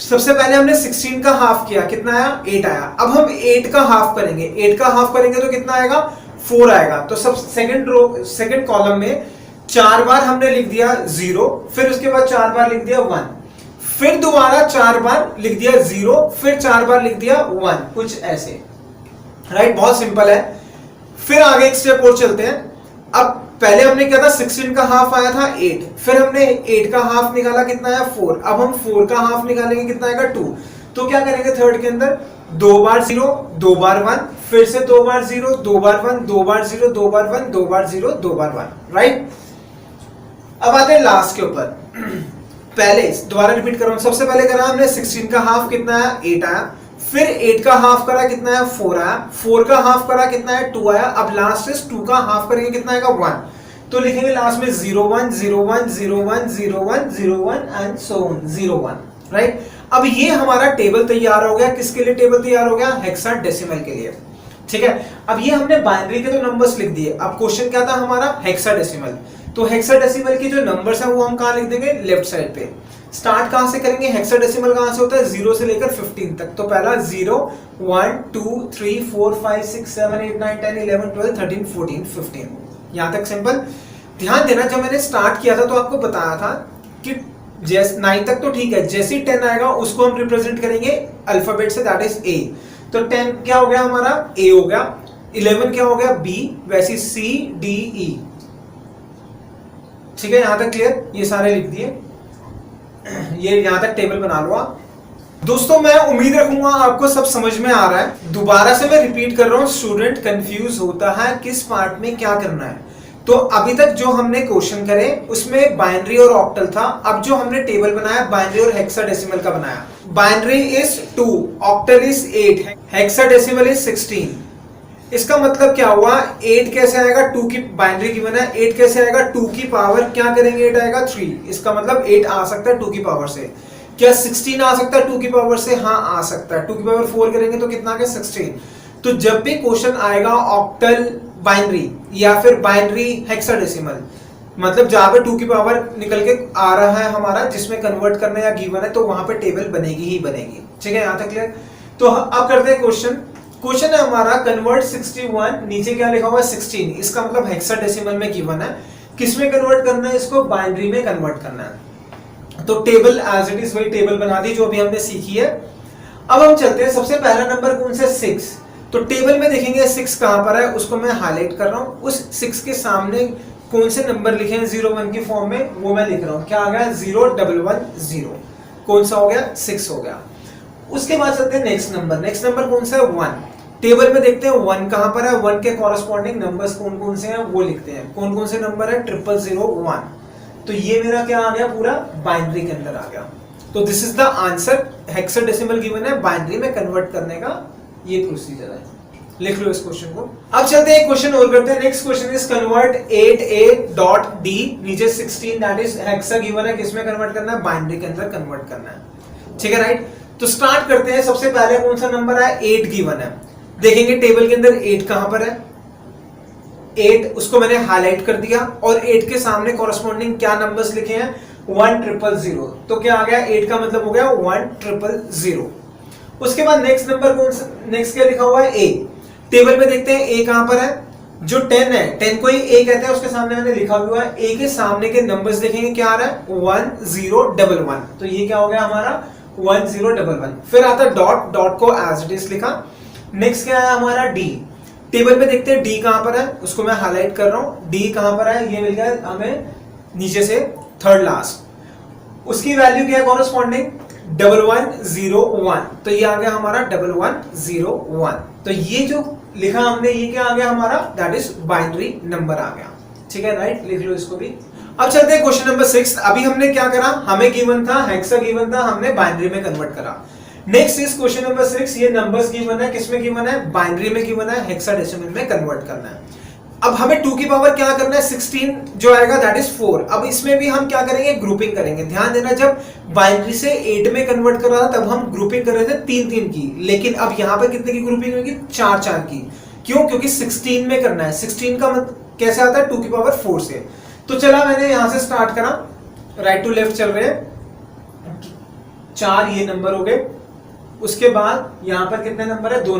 [SPEAKER 2] सबसे पहले हमने 16 का हाफ किया, कितना आया, 8 आया। अब हम 8 का हाफ करेंगे, 8 का हाफ करेंगे तो कितना आएगा, 4 आएगा। तो सब सेकंड कॉलम में 4 बार हमने लिख दिया 0, फिर उसके बाद 4 बार लिख दिया 1, फिर दोबारा 4 बार लिख दिया 0, फिर 4 बार लिख दिया 1, कुछ ऐसे, राइट। बहुत सिंपल है। फिर आगे एक स्टेप और चलते हैं। अब पहले हमने क्या था, 16 का हाफ आया था 8, फिर हमने 8 का हाफ निकाला, कितना आया 4। अब हम 4 का हाफ निकालेंगे, कितना आएगा 2। तो क्या करेंगे, थर्ड के अंदर 2 बार 0 2 बार 1, फिर से 2 बार 0 2 बार 1 2 बार 0 2 बार 1 2 बार 0 2 बार 1, राइट। अब आते हैं लास्ट के ऊपर। पहले दोबारा रिपीट कर रहा हूं, सबसे पहले करा हमने 16 का हाफ, कितना आया 8 आया, फिर 8 का हाफ करा, कितना आया 4 आया, 4 का हाफ करा, कितना है 2 आया। अब लास्ट इज 2 का हाफ करेंगे, कितना आएगा 1। तो लिखेंगे लास्ट में 0 1 0 1 0 1 0 1 0 1 एंड सो ऑन 0 1, राइट। अब ये हमारा टेबल तैयार हो गया। किसके लिए टेबल तैयार हो गया, हेक्साडेसिमल के लिए, ठीक है। अब ये हमने बाइनरी के तो नंबर्स लिख दिए। अब क्वेश्चन क्या था हमारा, हेक्साडेसिमल। तो हेक्साडेसिमल की जो नंबर्स है वो हम कहां लिख देंगे, लेफ्ट साइड पे। स्टार्ट कहां से करेंगे, हेक्साडेसिमल कहां से होता है, 0 से लेकर 15 तक। तो पहला 0 1 2 3 4 5 6 7 8 9 10 11 12 13 14 15, यहां तक सिंपल। ध्यान देना, जब मैंने स्टार्ट किया था तो आपको बताया था कि जैसे 9 तक तो ठीक है, जैसे ही 10 आएगा उसको हम रिप्रेजेंट करेंगे अल्फाबेट से, दैट इज ए। तो 10 क्या हो गया हमारा, ए हो गया। 11 क्या हो गया, बी, वैसे सी डी ई, ठीक है। यहां तक क्लियर, ये सारे लिख दिए। ये यहां तक टेबल बना लो आप। दोस्तों मैं उम्मीद रखूंगा आपको सब समझ में आ रहा है। दोबारा से मैं रिपीट कर रहा हूं, स्टूडेंट कंफ्यूज होता है किस पार्ट में क्या करना है। तो अभी तक जो हमने क्वेश्चन करे उसमें बाइनरी और ऑक्टल था। अब जो हमने टेबल बनाया बाइनरी और हेक्साडेसिमल का बनाया। Binary is 2, octal is 8, hexadecimal is 16। इसका मतलब क्या हुआ, 8 कैसे आएगा, 2 की बाइनरी गिवन है, 8 कैसे आएगा, 2 की पावर क्या करेंगे, 8 आएगा 3। इसका मतलब 8 आ सकता है 2 की पावर से। क्या 16 आ सकता है 2 की पावर से, हाँ आ सकता है। 2 की पावर 4 करेंगे तो कितना आ गया, 16। तो जब भी क्वेश्चन आएगा ऑक्टल बाइनरी या फिर बाइनरी हेक्साडेसिमल, मतलब जहां पे 2 की पावर निकल के आ रहा है हमारा, जिसमें कन्वर्ट करना या गिवन है, तो वहां पे टेबल बनेगी ही बनेगी, ठीक है। यहां तक क्लियर। तो अब करते हैं क्वेश्चन। क्वेश्चन है हमारा कन्वर्ट 61, नीचे क्या लिखा हुआ है 16, इसका मतलब हेक्साडेसिमल में गिवन है। किसमें कन्वर्ट करना है इसको, बाइनरी में कन्वर्ट करना है। तो टेबल एज इट इज वही टेबल बना दी जो अभी हमने सीखी है। अब हम चलते हैं, सबसे पहला नंबर कौन सा, 6। तो टेबल में देखेंगे 6 कहां पर है, उसको मैं हाईलाइट कर रहा हूं। उस 6 के सामने कौन से नंबर लिखे हैं 0 1 की फॉर्म में, वो मैं लिख रहा हूं। क्या आ गया, 0 1 1 0, कौन सा हो गया, 6 हो गया। उसके बाद चलते हैं नेक्स्ट नंबर। नेक्स्ट नंबर कौन सा है, 1। टेबल में देखते हैं 1 कहां पर है, 1 के कॉरेस्पॉन्डिंग नंबर्स कौन कौन से हैं वो लिखते हैं। कौन कौन से नंबर है, 0 0 0 1। तो ये मेरा क्या आ गया, पूरा बाइनरी के अंदर आ गया। तो this is the answer. Hexadecimal given है, बाइनरी में कन्वर्ट करने का ये प्रोसीजर है। लिख लो इस क्वेश्चन को। अब चलते हैं एक क्वेश्चन और करते हैं। Next question is convert 8a.d, नीचे 16 दैट इज हेक्सा गिवन है, किसमें कन्वर्ट करना है, बाइनरी के अंदर कन्वर्ट करना है, ठीक है, राइट। तो स्टार्ट करते हैं। सबसे पहले कौन सा नंबर है, 8 गिवन है। देखेंगे टेबल के अंदर 8 कहां पर है, 8 उसको मैंने हाईलाइट कर दिया, और 8 के सामने कॉरेस्पॉन्डिंग क्या नंबर्स लिखे हैं, 1 0 0 0। तो क्या आ गया, 8 का मतलब हो गया 1 0 0 0। उसके बाद नेक्स्ट नंबर कौन सा, नेक्स्ट क्या लिखा हुआ है, ए। टेबल में देखते हैं ए कहां पर है, जो 10 है, 10 को ही ए कहते हैं, उसके सामने मैंने लिखा हुआ है। ए के सामने के नंबर्स देखेंगे क्या आ रहा है, 1 0 1 1। तो ये क्या हो गया हमारा 1 0 1 1। फिर आता है डॉट, डॉट को एज इट इज लिखा। नेक्स्ट क्या है हमारा, डी। टेबल में देखते हैं डी कहां पर है, उसको मैं हाईलाइट कर रहा हूं। डी कहां पर है, ये मिल गया हमें नीचे से थर्ड लास्ट। उसकी वैल्यू क्या है कॉरेस्पॉन्डिंग, 1 1 0 1। तो ये आ गया हमारा 1 1 0 1। तो ये जो लिखा हमने, ये क्या आ गया हमारा, दैट इज बाइनरी नंबर आ गया, ठीक है, राइट, लिख लो इसको भी। अब चलते हैं क्वेश्चन नंबर 6। अभी हमने क्या करा, हमें गिवन था हेक्सा गिवन था, हमने बाइनरी में कन्वर्ट करा। नेक्स्ट इज क्वेश्चन नंबर 6, ये नंबर्स गिवन है, किसमें गिवन है, बाइनरी में गिवन है, हेक्साडेसिमल में कन्वर्ट करना है। अब हमें 2 की पावर क्या करना है, 16 जो आएगा दैट इज 4। अब इसमें भी हम क्या करेंगे, ग्रुपिंग करेंगे। ध्यान देना, जब बाइनरी से 8 में कन्वर्ट कर रहा था तब हम ग्रुपिंग कर रहे थे 3-3 की, लेकिन अब यहाँ पे कितने की ग्रुपिंग होगी, 4-4 की। क्यों, क्योंकि 16 में करना है। 16 का मतलब कैसे आता है, 2 की पावर 4 से। तो चला, मैंने यहां से स्टार्ट करा, राइट टू लेफ्ट चल रहे हैं, 4 ये नंबर हो गए। उसके बाद यहां पर कितने नंबर है, 2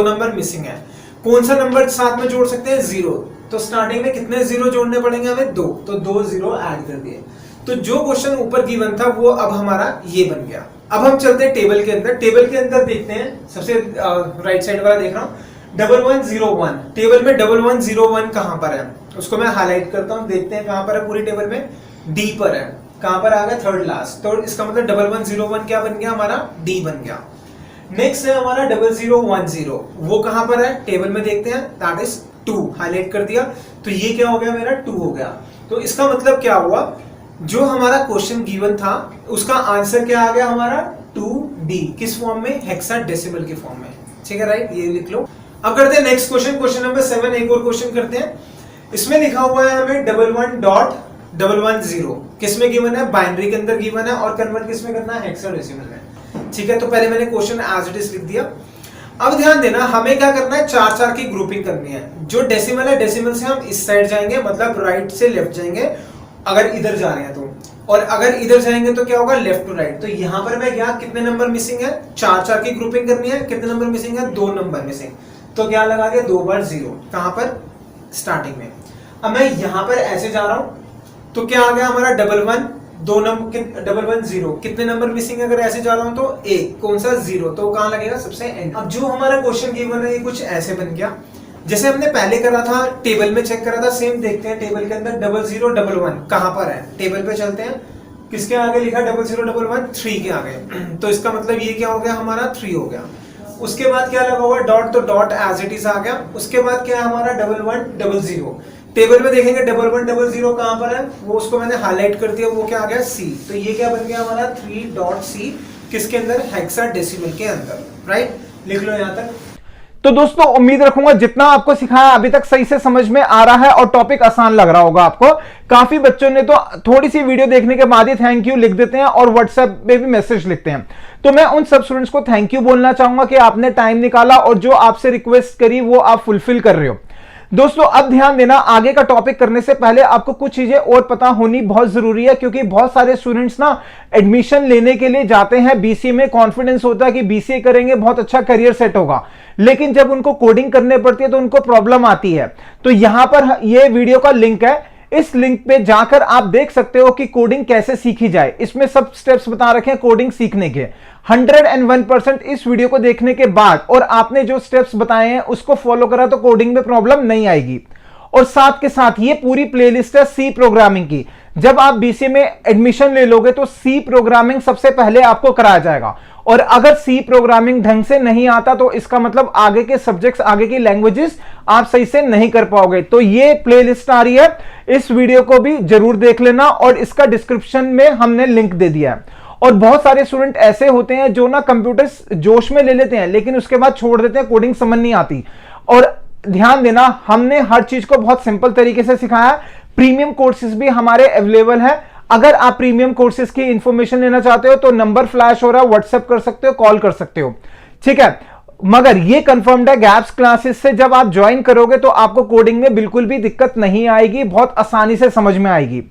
[SPEAKER 2] नंबर मिसिंग है। कौन सा नंबर साथ में जोड़ सकते हैं, 0। तो स्टार्टिंग में कितने 0 जोड़ने पड़ेंगे हमें, 2, तो 2 0 ऐड कर दिए। तो जो क्वेश्चन ऊपर गिवन था वो अब हमारा ये बन गया। अब हम चलते हैं टेबल के अंदर। टेबल के अंदर देखते हैं, सबसे राइट साइड वाला देख रहा हूं, 1101। टेबल में 1101 कहां पर है, उसको मैं हाईलाइट करता हूं, देखते हैं कहां पर है पूरी टेबल में, डी पर है। कहां पर आ गया, थर्ड लास्ट, तो इसका मतलब 1101 क्या बन गया हमारा, डी बन गया। नेक्स्ट है हमारा 0010, वो कहां पर है, टेबल में देखते हैं, दैट इज 2, हाईलाइट कर दिया। तो ये क्या हो गया, मेरा 2 हो गया। तो इसका मतलब क्या हुआ, जो हमारा क्वेश्चन गिवन था उसका आंसर क्या आ गया हमारा, 2D, किस फॉर्म में, हेक्साडेसिमल के फॉर्म में। ठीक है, राइट, ये लिख लो। अब करते हैं नेक्स्ट क्वेश्चन, क्वेश्चन नंबर 7। एक और क्वेश्चन करते हैं। इसमें लिखा हुआ है हमें 11.110, किसमें गिवन है, बाइनरी के अंदर गिवन है, और कन्वर्ट किसमें करना है, हेक्साडेसिमल में। ठीक है, तो पहले मैंने क्वेश्चन एज इट इज लिख दिया। अब ध्यान देना, हमें क्या करना है, 4-4 की ग्रुपिंग करनी है। जो डेसिमल है, डेसिमल से हम इस साइड जाएंगे, मतलब राइट से लेफ्ट जाएंगे अगर इधर जा रहे हैं तो, और अगर इधर जाएंगे तो क्या होगा, लेफ्ट टू राइट। तो यहां पर मैं गया, कितने नंबर मिसिंग है, 4-4 की ग्रुपिंग करनी है, कितने नंबर मिसिंग है, 2 नंबर मिसिंग। तो क्या लगा दिया, 2 बार 0, कहां पर, स्टार्टिंग में। अब मैं यहां पर ऐसे जा रहा हूं, तो क्या आ गया हमारा 11, 2 नंबर, 110, कितने नंबर मिसिंग है, अगर ऐसे जा रहा हूं तो 1, कौन सा, 0, तो कहां लगेगा, सबसे एंड। अब जो हमारा क्वेश्चन गिवन है ये कुछ ऐसे बन गया, जैसे हमने पहले करा था, टेबल में चेक करा था, सेम देखते हैं टेबल के अंदर 0011 कहां पर है, टेबल पे चलते हैं, किसके आगे लिखा 0011, 3 के आगे। तो इसका मतलब ये क्या हो गया हमारा, 3 हो गया। उसके बाद क्या लगा हुआ, डॉट, तो डॉट एज इट इज आ गया। उसके बाद क्या है हमारा 1100, टेबल में देखेंगे 1100 कहां पर है, वो उसको मैंने हाईलाइट कर दिया, वो क्या आ गया, सी। तो ये क्या बन गया हमारा 3.C, किसके अंदर, हेक्साडेसिमल के अंदर, राइट, लिख लो यहां तक।
[SPEAKER 1] तो दोस्तों उम्मीद रखूंगा जितना आपको सिखाया अभी तक सही से समझ में आ रहा है और टॉपिक आसान लग रहा होगा आपको। काफी बच्चों ने तो थोड़ी सी वीडियो देखने के बाद ही थैंक यू लिख देते हैं और व्हाट्सएप पे भी मैसेज लिखते हैं। तो मैं उन सब स्टूडेंट्स को थैंक यू बोलना चाहूंगा कि आपने टाइम निकाला और जो आपसे रिक्वेस्ट करी वो आप फुलफिल कर रहे हो। दोस्तों अब ध्यान देना, आगे का टॉपिक करने से पहले आपको कुछ चीजें और पता होनी बहुत जरूरी है, क्योंकि बहुत सारे स्टूडेंट्स ना एडमिशन लेने के लिए जाते हैं बीसीए में, कॉन्फिडेंस होता है कि बीसीए करेंगे बहुत अच्छा करियर सेट होगा, लेकिन जब उनको कोडिंग करने पड़ती है तो उनको प्रॉब्लम आती है। तो यहां पर ये वीडियो का लिंक है, इस लिंक पे जाकर आप देख सकते हो कि कोडिंग कैसे सीखी जाए। इसमें सब स्टेप्स बता रखे हैं कोडिंग सीखने के। 101% इस वीडियो को देखने के बाद और आपने जो स्टेप्स बताए हैं उसको फॉलो करा तो कोडिंग में प्रॉब्लम नहीं आएगी। और साथ के साथ ये पूरी प्लेलिस्ट है सी प्रोग्रामिंग की। जब आप बीसीए में एडमिशन ले लोगे तो सी प्रोग्रामिंग सबसे पहले आपको कराया जाएगा, और अगर सी प्रोग्रामिंग ढंग से नहीं आता तो इसका मतलब आगे के सब्जेक्ट्स, आगे की लैंग्वेजेस आप सही से नहीं कर पाओगे। तो ये प्लेलिस्ट आ रही है, इस वीडियो को भी जरूर देख लेना और इसका डिस्क्रिप्शन में हमने लिंक दे दिया है। और बहुत सारे स्टूडेंट ऐसे होते हैं जो ना कंप्यूटर जोश में ले लेते हैं लेकिन उसके बाद छोड़ देते हैं, कोडिंग समझ नहीं आती। और ध्यान देना, हमने हर चीज को बहुत सिंपल तरीके से सिखाया। प्रीमियम कोर्सेज भी हमारे अवेलेबल है। अगर आप प्रीमियम कोर्सेज की इंफॉर्मेशन लेना चाहते हो तो नंबर फ्लैश हो रहा है, व्हाट्सएप कर सकते हो, कॉल कर सकते हो, ठीक है। मगर ये कंफर्म्ड है गैप्स क्लासेस से जब आप ज्वाइन करोगे तो आपको कोडिंग में बिल्कुल भी दिक्कत नहीं आएगी, बहुत आसानी से समझ में आएगी।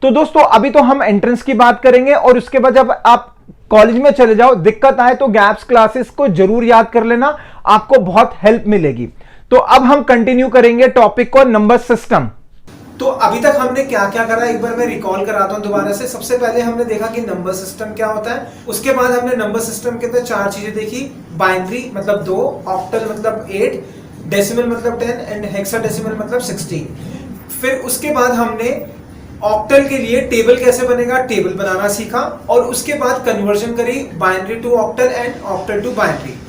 [SPEAKER 1] तो दोस्तों अभी तो हम एंट्रेंस की बात करेंगे और उसके बाद जब आप कॉलेज में चले जाओ, दिक्कत आए तो गैप्स क्लासेस को जरूर याद कर लेना, आपको बहुत हेल्प मिलेगी। तो अब हम कंटिन्यू करेंगे टॉपिक को, नंबर सिस्टम।
[SPEAKER 2] तो अभी तक हमने क्या क्या करा, एक बार मैं रिकॉल कराता हूं दोबारा से। सबसे पहले हमने देखा कि नंबर सिस्टम क्या होता है, उसके बाद हमने नंबर सिस्टम के अंदर 4 चीजें देखी, बाइनरी मतलब 2, ऑक्टल मतलब 8, डेसिमल मतलब 10 एंड हेक्साडेसिमल मतलब 16। फिर उसके बाद हमने ऑक्टल के लिए टेबल कैसे बनेगा, टेबल बनाना सीखा, और उसके बाद कन्वर्जन करी binary to octal and octal to binary.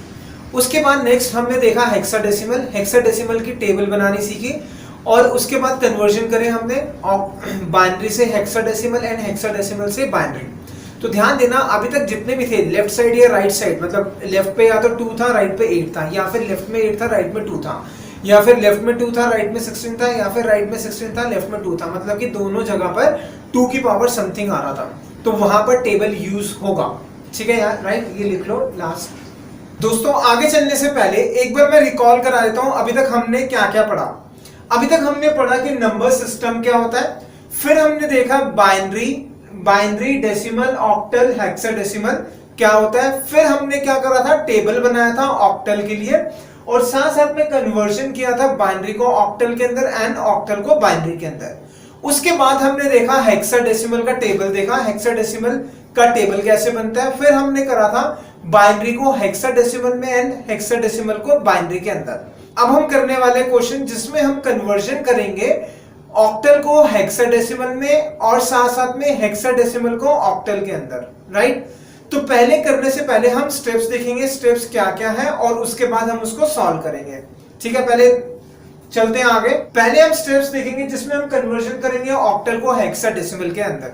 [SPEAKER 2] उसके बाद नेक्स्ट हमने देखा हेक्साडेसिमल, हेक्साडेसिमल की टेबल बनानी सीखी। और उसके बाद कन्वर्जन करें हमने बाइनरी से हेक्साडेसिमल एंड हेक्साडेसिमल से बाइनरी। तो ध्यान देना अभी तक जितने भी थे लेफ्ट साइड या राइट साइड, मतलब लेफ्ट पे या तो 2 था राइट पे 8 था, या फिर लेफ्ट में 8 था राइट में 2 था, या फिर लेफ्ट में 2 था राइट में 16 था, या फिर राइट में 16 था लेफ्ट में 2 था, मतलब कि दोनों जगह पर 2 की पावर समथिंग आ रहा था, तो वहां पर टेबल यूज होगा। ठीक है यार, राइट, ये लिख लो लास्ट। दोस्तों आगे चलने से पहले एक बार मैं रिकॉल करा देता हूं अभी तक हमने क्या क्या पढ़ा। अभी तक हमने पढ़ा कि नंबर सिस्टम क्या होता है, फिर हमने देखा बाइनरी, डेसिमल, ऑक्टल, हेक्साडेसिमल क्या होता है, फिर हमने क्या करा था, टेबल बनाया था ऑक्टल के लिए, और साथ साथ में कन्वर्जन किया था बाइनरी को ऑक्टल के अंदर एंड ऑक्टल को बाइनरी के अंदर। उसके बाद हमने देखा हेक्साडेसिमल का टेबल देखा, हेक्साडेसिमल का टेबल कैसे बनता है, फिर हमने करा था बाइनरी को हेक्साडेसिमल में एंड हेक्साडेसिमल को बाइनरी के अंदर। अब हम करने वाले क्वेश्चन जिसमें हम कन्वर्जन करेंगे ऑक्टल को हेक्साडेसिमल में और साथ साथ में हेक्साडेसिमल को ऑक्टल के अंदर, राइट। तो पहले करने से पहले हम स्टेप्स देखेंगे, स्टेप्स क्या क्या है, और उसके बाद हम उसको सॉल्व करेंगे। ठीक है, पहले चलते हैं आगे। पहले हम स्टेप्स देखेंगे जिसमें हम कन्वर्जन करेंगे ऑक्टल को हेक्साडेसिमल के अंदर।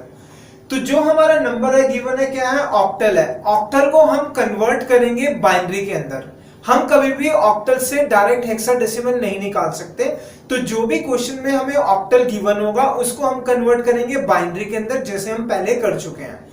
[SPEAKER 2] तो जो हमारा नंबर है गिवन है क्या है, ऑक्टल है। ऑक्टल को हम कन्वर्ट करेंगे बाइनरी के अंदर। हम कभी भी ऑक्टल से डायरेक्ट हेक्साडेसिमल नहीं निकाल सकते, तो जो भी क्वेश्चन में हमें ऑक्टल गिवन होगा उसको हम कन्वर्ट करेंगे बाइनरी के अंदर, जैसे हम पहले कर चुके हैं।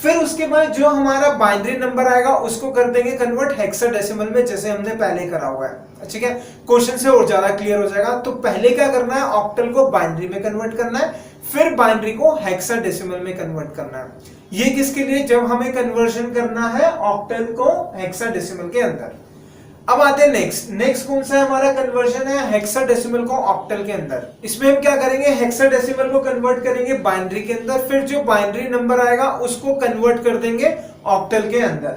[SPEAKER 2] फिर उसके बाद जो हमारा बाइनरी नंबर आएगा उसको कर देंगे कन्वर्ट हेक्साडेसिमल में, जैसे हमने पहले करा हुआ है। ठीक है, क्वेश्चन से और ज्यादा क्लियर हो जाएगा। तो पहले क्या करना है, ऑक्टल को बाइनरी में कन्वर्ट करना है, फिर बाइनरी को हेक्साडेसिमल में कन्वर्ट करना है। ये किसके लिए, जब हमें कन्वर्जन करना है ऑक्टल को हेक्साडेसिमल के अंदर। अब आते हैं नेक्स्ट कौन सा है हमारा कन्वर्जन है, हेक्साडेसिमल को ऑक्टल के अंदर। इसमें हम क्या करेंगे, हेक्साडेसिमल को कन्वर्ट करेंगे बाइनरी के अंदर, फिर जो बाइनरी नंबर आएगा उसको कन्वर्ट कर देंगे ऑक्टल के अंदर।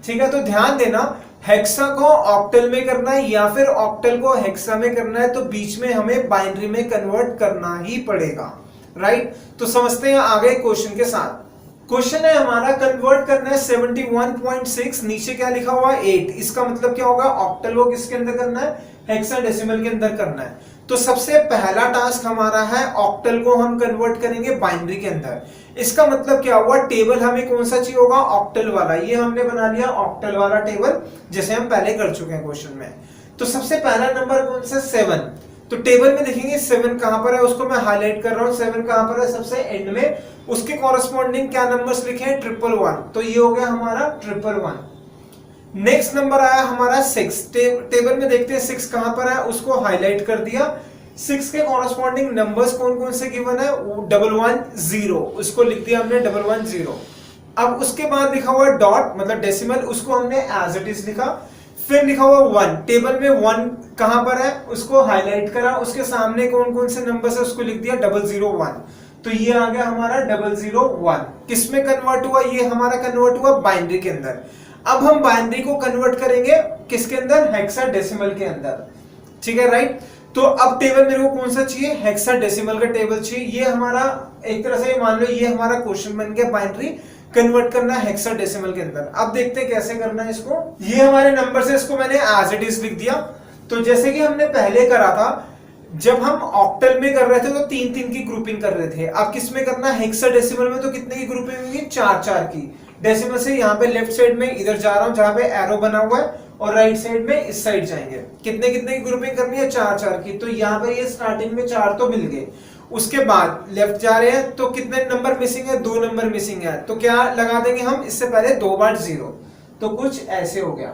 [SPEAKER 2] ठीक है, तो ध्यान देना हेक्सा को ऑक्टल में करना है या फिर ऑक्टल को हेक्सा में करना है, तो बीच में हमें बाइनरी में कन्वर्ट करना ही पड़ेगा, राइट। तो समझते हैं आगे क्वेश्चन के साथ। क्वेश्चन है हमारा, कन्वर्ट करना है 71.6, नीचे क्या लिखा हुआ है 8, इसका मतलब क्या होगा, ऑक्टल को किसके अंदर करना है, हेक्साडेसिमल के अंदर करना है। तो सबसे पहला टास्क हमारा है ऑक्टल को हम कन्वर्ट करेंगे बाइनरी के अंदर। इसका मतलब क्या हुआ, टेबल हमें कौन सा चाहिए होगा, ऑक्टल वाला। ये हमने बना लिया ऑक्टल वाला टेबल, जैसे हम पहले कर चुके हैं क्वेश्चन में। तो सबसे पहला नंबर कौन सा, 7। तो टेबल में देखेंगे 7 कहां पर है, उसको मैं हाईलाइट कर रहा हूं। 7 कहां पर है, सबसे एंड में। उसके कॉरेस्पॉन्डिंग क्या नंबर्स लिखे हैं, 111। तो ये हो गया हमारा 111। नेक्स्ट नंबर आया हमारा 6। टेबल में देखते हैं 6 कहां पर है, उसको हाईलाइट कर दिया। 6 के कॉरेस्पॉन्डिंग नंबर्स कौन कौन से गिवन है, 110, उसको लिख दिया हमने 110। अब उसके बाद लिखा हुआ डॉट मतलब डेसिमल, उसको हमने एज इट इज लिखा। फिर लिखा हुआ 1, टेबल में 1 कहां पर है, उसको हाईलाइट करा। उसके सामने कौन कौन से नंबर्स है, उसको लिख दिया 001। तो ये आ गया हमारा 001। किसमें कन्वर्ट हुआ, ये हमारा कन्वर्ट हुआ बाइनरी के अंदर। अब हम बाइनरी को कन्वर्ट करेंगे किसके अंदर, हेक्साडेसिमल के अंदर। ठीक है, राइट। तो अब टेबल मेरे को कौन सा चाहिए, हेक्साडेसिमल का टेबल चाहिए। ये हमारा एक तरह से मान लो ये हमारा क्वेश्चन बन गया, बाइनरी कन्वर्ट करना है हेक्साडेसिमल के अंदर। अब देखते हैं कैसे करना है इसको। ये हमारे नंबर से, इसको मैंने एज इट इज लिख दिया। तो जैसे कि हमने पहले करा था, जब हम ऑक्टल में कर रहे थे तो 3-3 की ग्रुपिंग कर रहे थे। अब किस में करना है, हेक्साडेसिमल में, तो कितने की ग्रुपिंग होगी, 4-4 की। डेसिमल से यहाँ पे लेफ्ट साइड में इधर जा रहा हूं जहां पे एरो बना हुआ है, और राइट साइड में इस साइड जाएंगे। कितने कितने की ग्रुपिंग करनी है, 4-4 की। तो यहाँ पे ये स्टार्टिंग में 4 तो मिल गए। उसके बाद लेफ्ट जा रहे हैं तो कितने नंबर मिसिंग है, 2 नंबर मिसिंग है। तो क्या लगा देंगे हम, इससे पहले 2 बार 0, तो कुछ ऐसे हो गया।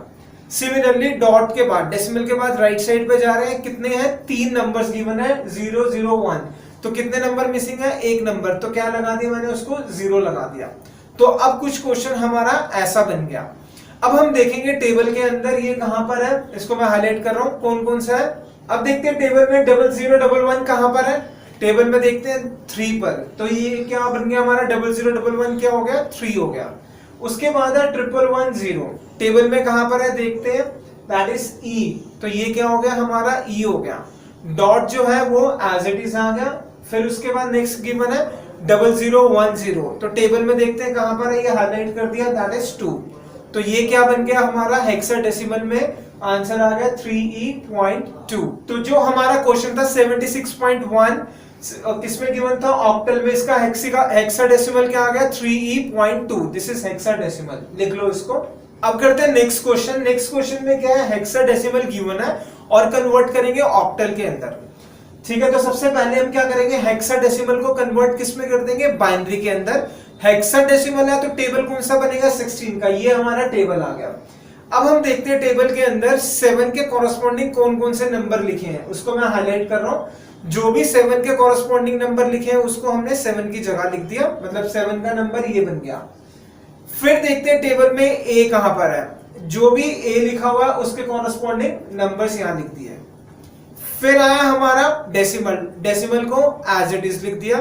[SPEAKER 2] सिमिलरली डॉट के बाद, डेसिमल के बाद राइट साइड पे जा रहे हैं, कितने हैं, 3 नंबर्स गिवन है, 001। तो कितने नंबर मिसिंग है, 1 नंबर। तो क्या लगा दिया मैंने, उसको 0 लगा दिया। तो अब कुछ क्वेश्चन हमारा ऐसा बन गया। अब हम देखेंगे टेबल के अंदर ये कहां पर है, इसको मैं हाईलाइट कर रहा हूं कौन कौन सा है। अब देखते हैं टेबल में 0011 कहां पर है, टेबल में देखते हैं 3 पर। तो ये क्या बन गया हमारा, 0011 क्या हो गया, 3 हो गया। उसके बाद है 1110, टेबल में कहां पर है देखते हैं, दैट इज ई। तो ये क्या हो गया हमारा, ई हो गया। डॉट जो है वो एज इट इज आ गया। फिर उसके बाद नेक्स्ट गिवन है 0010, तो टेबल में देखते हैं कहां पर है, ये हाईलाइट कर दिया, दैट इज 2। तो ये क्या बन गया हमारा हेक्साडेसिमल में आंसर आ गया 3e.2। तो जो हमारा क्वेश्चन था 76.1 किसमें गिवन था, ऑक्टल में, इसका हेक्साडेसिमल क्या आ गया 3e.2। दिस इज हेक्साडेसिमल, लिख लो इसको। अब करते हैं नेक्स्ट क्वेश्चन। नेक्स्ट क्वेश्चन में क्या है, हेक्साडेसिमल गिवन है और कन्वर्ट करेंगे ऑक्टल के अंदर। ठीक है, तो सबसे पहले हम क्या करेंगे, हेक्साडेसिमल को कन्वर्ट किस में कर देंगे, बाइनरी के अंदर। हेक्साडेसिमल है तो टेबल कौन सा बनेगा, 16 का, ये हमारा टेबल आ गया। अब हम देखते हैं टेबल के अंदर 7 के कॉरस्पॉन्डिंग कौन कौन से नंबर लिखे हैं, उसको मैं हाईलाइट कर रहा हूं। जो भी 7 के कॉरस्पॉन्डिंग नंबर लिखे हैं उसको हमने 7 की जगह लिख दिया, मतलब 7 का नंबर ये बन गया। फिर देखते हैं टेबल में ए कहां पर है, जो भी ए लिखा हुआ है उसके कॉरस्पॉन्डिंग नंबर्स यहां लिख दिए। फिर आया हमारा डेसिमल, डेसिमल को एज इट इज लिख दिया।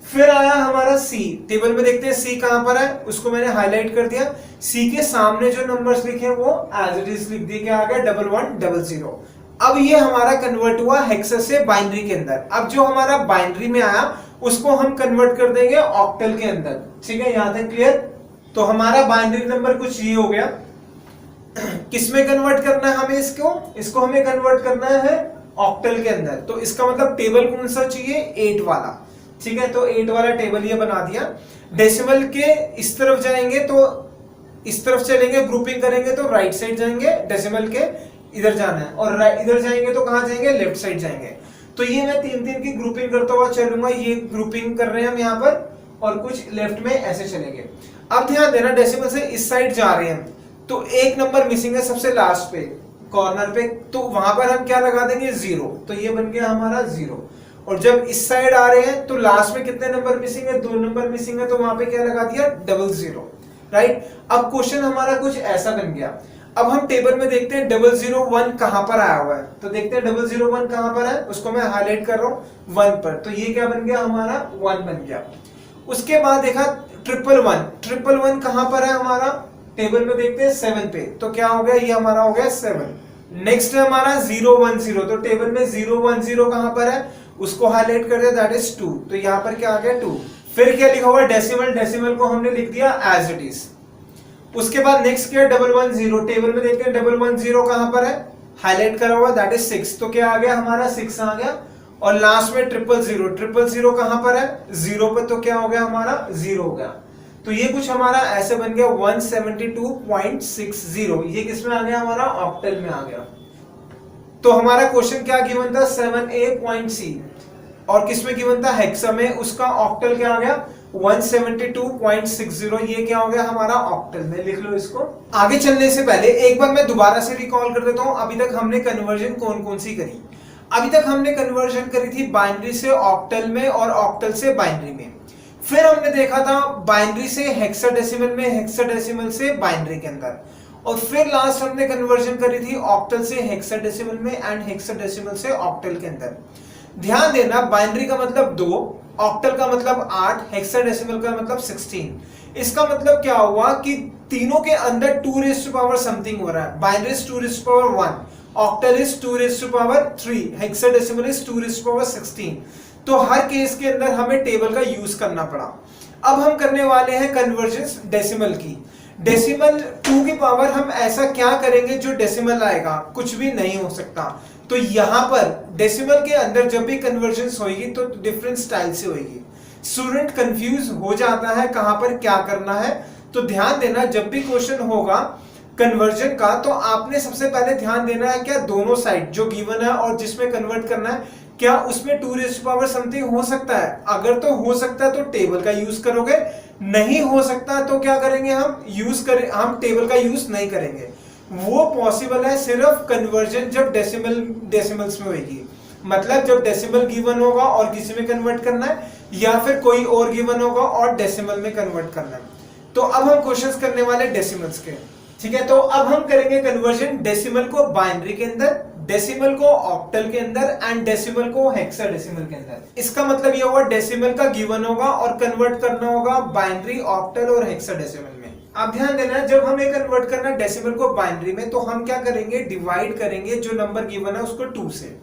[SPEAKER 2] फिर आया हमारा सी, टेबल में देखते हैं सी कहां पर है, उसको मैंने हाईलाइट कर दिया। सी के सामने जो नंबर्स लिखे हैं वो एज इट इज लिख दिए, क्या आ गया 1100। अब ये हमारा कन्वर्ट हुआ हेक्सा से बाइनरी के अंदर। अब जो हमारा बाइनरी में आया उसको हम कन्वर्ट कर देंगे ऑक्टल के अंदर। ठीक है, यहां तक क्लियर। तो हमारा बाइनरी नंबर कुछ ये हो गया। किसमें कन्वर्ट करना है हमें इसको हमें कन्वर्ट करना है ऑक्टल के अंदर। तो इसका मतलब टेबल कौन सा चाहिए, 8 वाला। ठीक है, तो 8 वाला टेबल ये बना दिया। डेसिमल के इस तरफ जाएंगे तो इस तरफ चलेंगे, ग्रुपिंग करेंगे तो राइट साइड जाएंगे, डेसिमल के इधर जाना है, और इधर जाएंगे तो कहां जाएंगे, लेफ्ट साइड जाएंगे। तो ये मैं 3-3 की ग्रुपिंग करता हुआ चलूंगा, ये ग्रुपिंग कर रहे हैं हम यहाँ पर, और कुछ लेफ्ट में ऐसे चलेंगे। अब ध्यान देना, डेसिमल से इस साइड जा रहे हैं तो एक नंबर मिसिंग है सबसे लास्ट पे कॉर्नर पे, तो वहां पर हम क्या लगा देंगे 0। तो ये बन गया हमारा 0। और जब इस साइड आ रहे हैं तो लास्ट में कितने नंबर मिसिंग है, 2 नंबर मिसिंग है, तो वहां पे क्या लगा दिया 00। राइट। अब क्वेश्चन हमारा कुछ ऐसा बन गया। अब हम टेबल में देखते हैं 001 कहां पर आया हुआ है, तो देखते हैं 001 कहां पर है, उसको मैं हाईलाइट कर रहा हूं 1 पर। तो ये क्या बन गया हमारा 1 बन गया। उसके बाद देखा 111 कहां पर है हमारा, टेबल में देखते हैं 7 पे, तो क्या हो गया, ये हमारा हो गया 7। नेक्स्ट है हमारा 010, तो टेबल में 010 कहां पर है, उसको हाईलाइट कर दिया, दैट इज 2। तो यहां पर क्या आ गया 2। फिर क्या लिखा हुआ डेसिमल, डेसिमल को हमने लिख दिया एज इट इज। उसके बाद नेक्स्ट क्या 110, टेबल में देखते हैं 110 कहां पर है, हाईलाइट करा हुआ, दैट इज 6। तो क्या आ गया हमारा 6 आ गया। और लास्ट में 000 कहां पर है, 0 पर, तो क्या हो गया हमारा 0 हो गया। तो ये कुछ हमारा ऐसे बन गया 172.60। ये किसमें आ गया हमारा, ऑक्टल में आ गया। तो हमारा क्वेश्चन क्या गिवन था 7a.c, और किसमें गिवन था, हेक्सा में। उसका ऑक्टल क्या आ गया 172.60। ये क्या हो गया हमारा ऑक्टल में, लिख लो इसको। आगे चलने से पहले एक बार मैं दोबारा से रिकॉल कर देता हूं, अभी तक हमने कन्वर्जन कौन कौन सी करी। अभी तक हमने कन्वर्जन करी थी बाइनरी से ऑक्टल में और ऑक्टल से बाइनरी में। फिर हमने देखा था बाइनरी से हेक्साडेसिमल में, हेक्साडेसिमल से बाइनरी के अंदर, और फिर लास्ट हमने कन्वर्जन करी थी ऑक्टल से हेक्साडेसिमल में एंड हेक्साडेसिमल से ऑक्टल के अंदर। ध्यान देना, बाइनरी का मतलब 2, ऑक्टल का मतलब 8, हेक्साडेसिमल का मतलब 16। इसका मतलब क्या हुआ कि तीनों के अंदर 2 रेज़ टू पावर समथिंग हो रहा है। Binary is 2 raise to power 1, octal is 2 raise to power 3, hexadecimal is 2 raise to power 16। तो हर केस के अंदर हमें टेबल का यूज करना पड़ा। अब हम करने वाले हैं कन्वर्जेंस डेसिमल की। डेसिमल 2 की पावर हम ऐसा क्या करेंगे जो डेसिमल आएगा, कुछ भी नहीं हो सकता। तो यहां पर डेसिमल के अंदर जब भी कन्वर्जेंस होगी तो डिफरेंट स्टाइल से होगी। स्टूडेंट कंफ्यूज हो जाता है कहां पर क्या करना है। तो ध्यान देना, जब भी क्वेश्चन होगा कन्वर्जन का तो आपने सबसे पहले ध्यान देना है क्या दोनों साइड जो गिवन है और जिसमें कन्वर्ट करना है क्या उसमें 2 रेज़ टू पावर समथिंग हो सकता है। अगर तो हो सकता है तो टेबल का यूज करोगे, नहीं हो सकता तो क्या करेंगे हम टेबल का यूज नहीं करेंगे। वो पॉसिबल है सिर्फ कन्वर्जन जब डेसिमल्स में होगी, मतलब जब डेसिमल गिवन होगा और किसी में कन्वर्ट करना है, या फिर कोई और गिवन होगा और डेसिमल में कन्वर्ट करना है। तो अब हम क्वेश्चंस करने वाले डेसिमल्स के, ठीक है। तो अब हम करेंगे कन्वर्जन डेसिमल को बाइनरी के अंदर, डेसिमल को ऑक्टल के अंदर एंड डेसिमल को हेक्साडेसिमल के अंदर। इसका मतलब ये होगा डेसिमल का गिवन होगा और कन्वर्ट करना होगा बाइनरी, ऑक्टल और हेक्साडेसिमल में। अब ध्यान देना, जब हमें कन्वर्ट करना डेसिमल को बाइनरी में तो हम क्या करेंगे, डिवाइड करेंगे जो नंबर गिवन है उसको 2 से।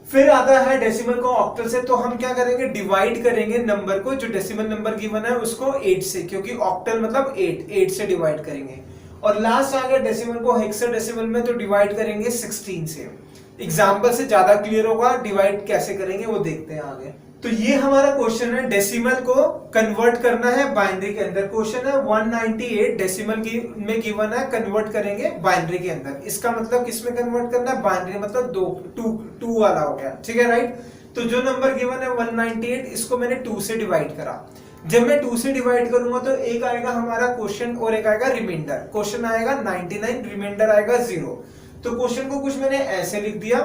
[SPEAKER 2] फिर आता है डेसिमल को ऑक्टल से, तो हम क्या करेंगे, डिवाइड करेंगे नंबर को, जो डेसिमल नंबर गिवन है उसको 8 से, क्योंकि ऑक्टल मतलब 8 से डिवाइड करेंगे। और लास्ट आ गया डेसिमल को हेक्साडेसिमल में, तो डिवाइड करेंगे 16 से। एग्जांपल से ज्यादा क्लियर होगा डिवाइड कैसे करेंगे वो देखते हैं आगे। तो ये हमारा क्वेश्चन है, डेसिमल को कन्वर्ट करना है बाइनरी के अंदर। क्वेश्चन है 198 डेसिमल में गिवन है, कन्वर्ट करेंगे बाइनरी के अंदर। इसका मतलब किसमें कन्वर्ट करना है, बाइनरी मतलब 2 वाला हो गया, ठीक है राइट। तो जो नंबर गिवन है 198, इसको मैंने 2 से डिवाइड करा। जब मैं 2 से डिवाइड करूंगा तो एक आएगा हमारा क्वेश्चन और एक आएगा रिमाइंडर। क्वेश्चन आएगा 99, रिमाइंडर आएगा 0। तो क्वेश्चन को कुछ मैंने ऐसे लिख दिया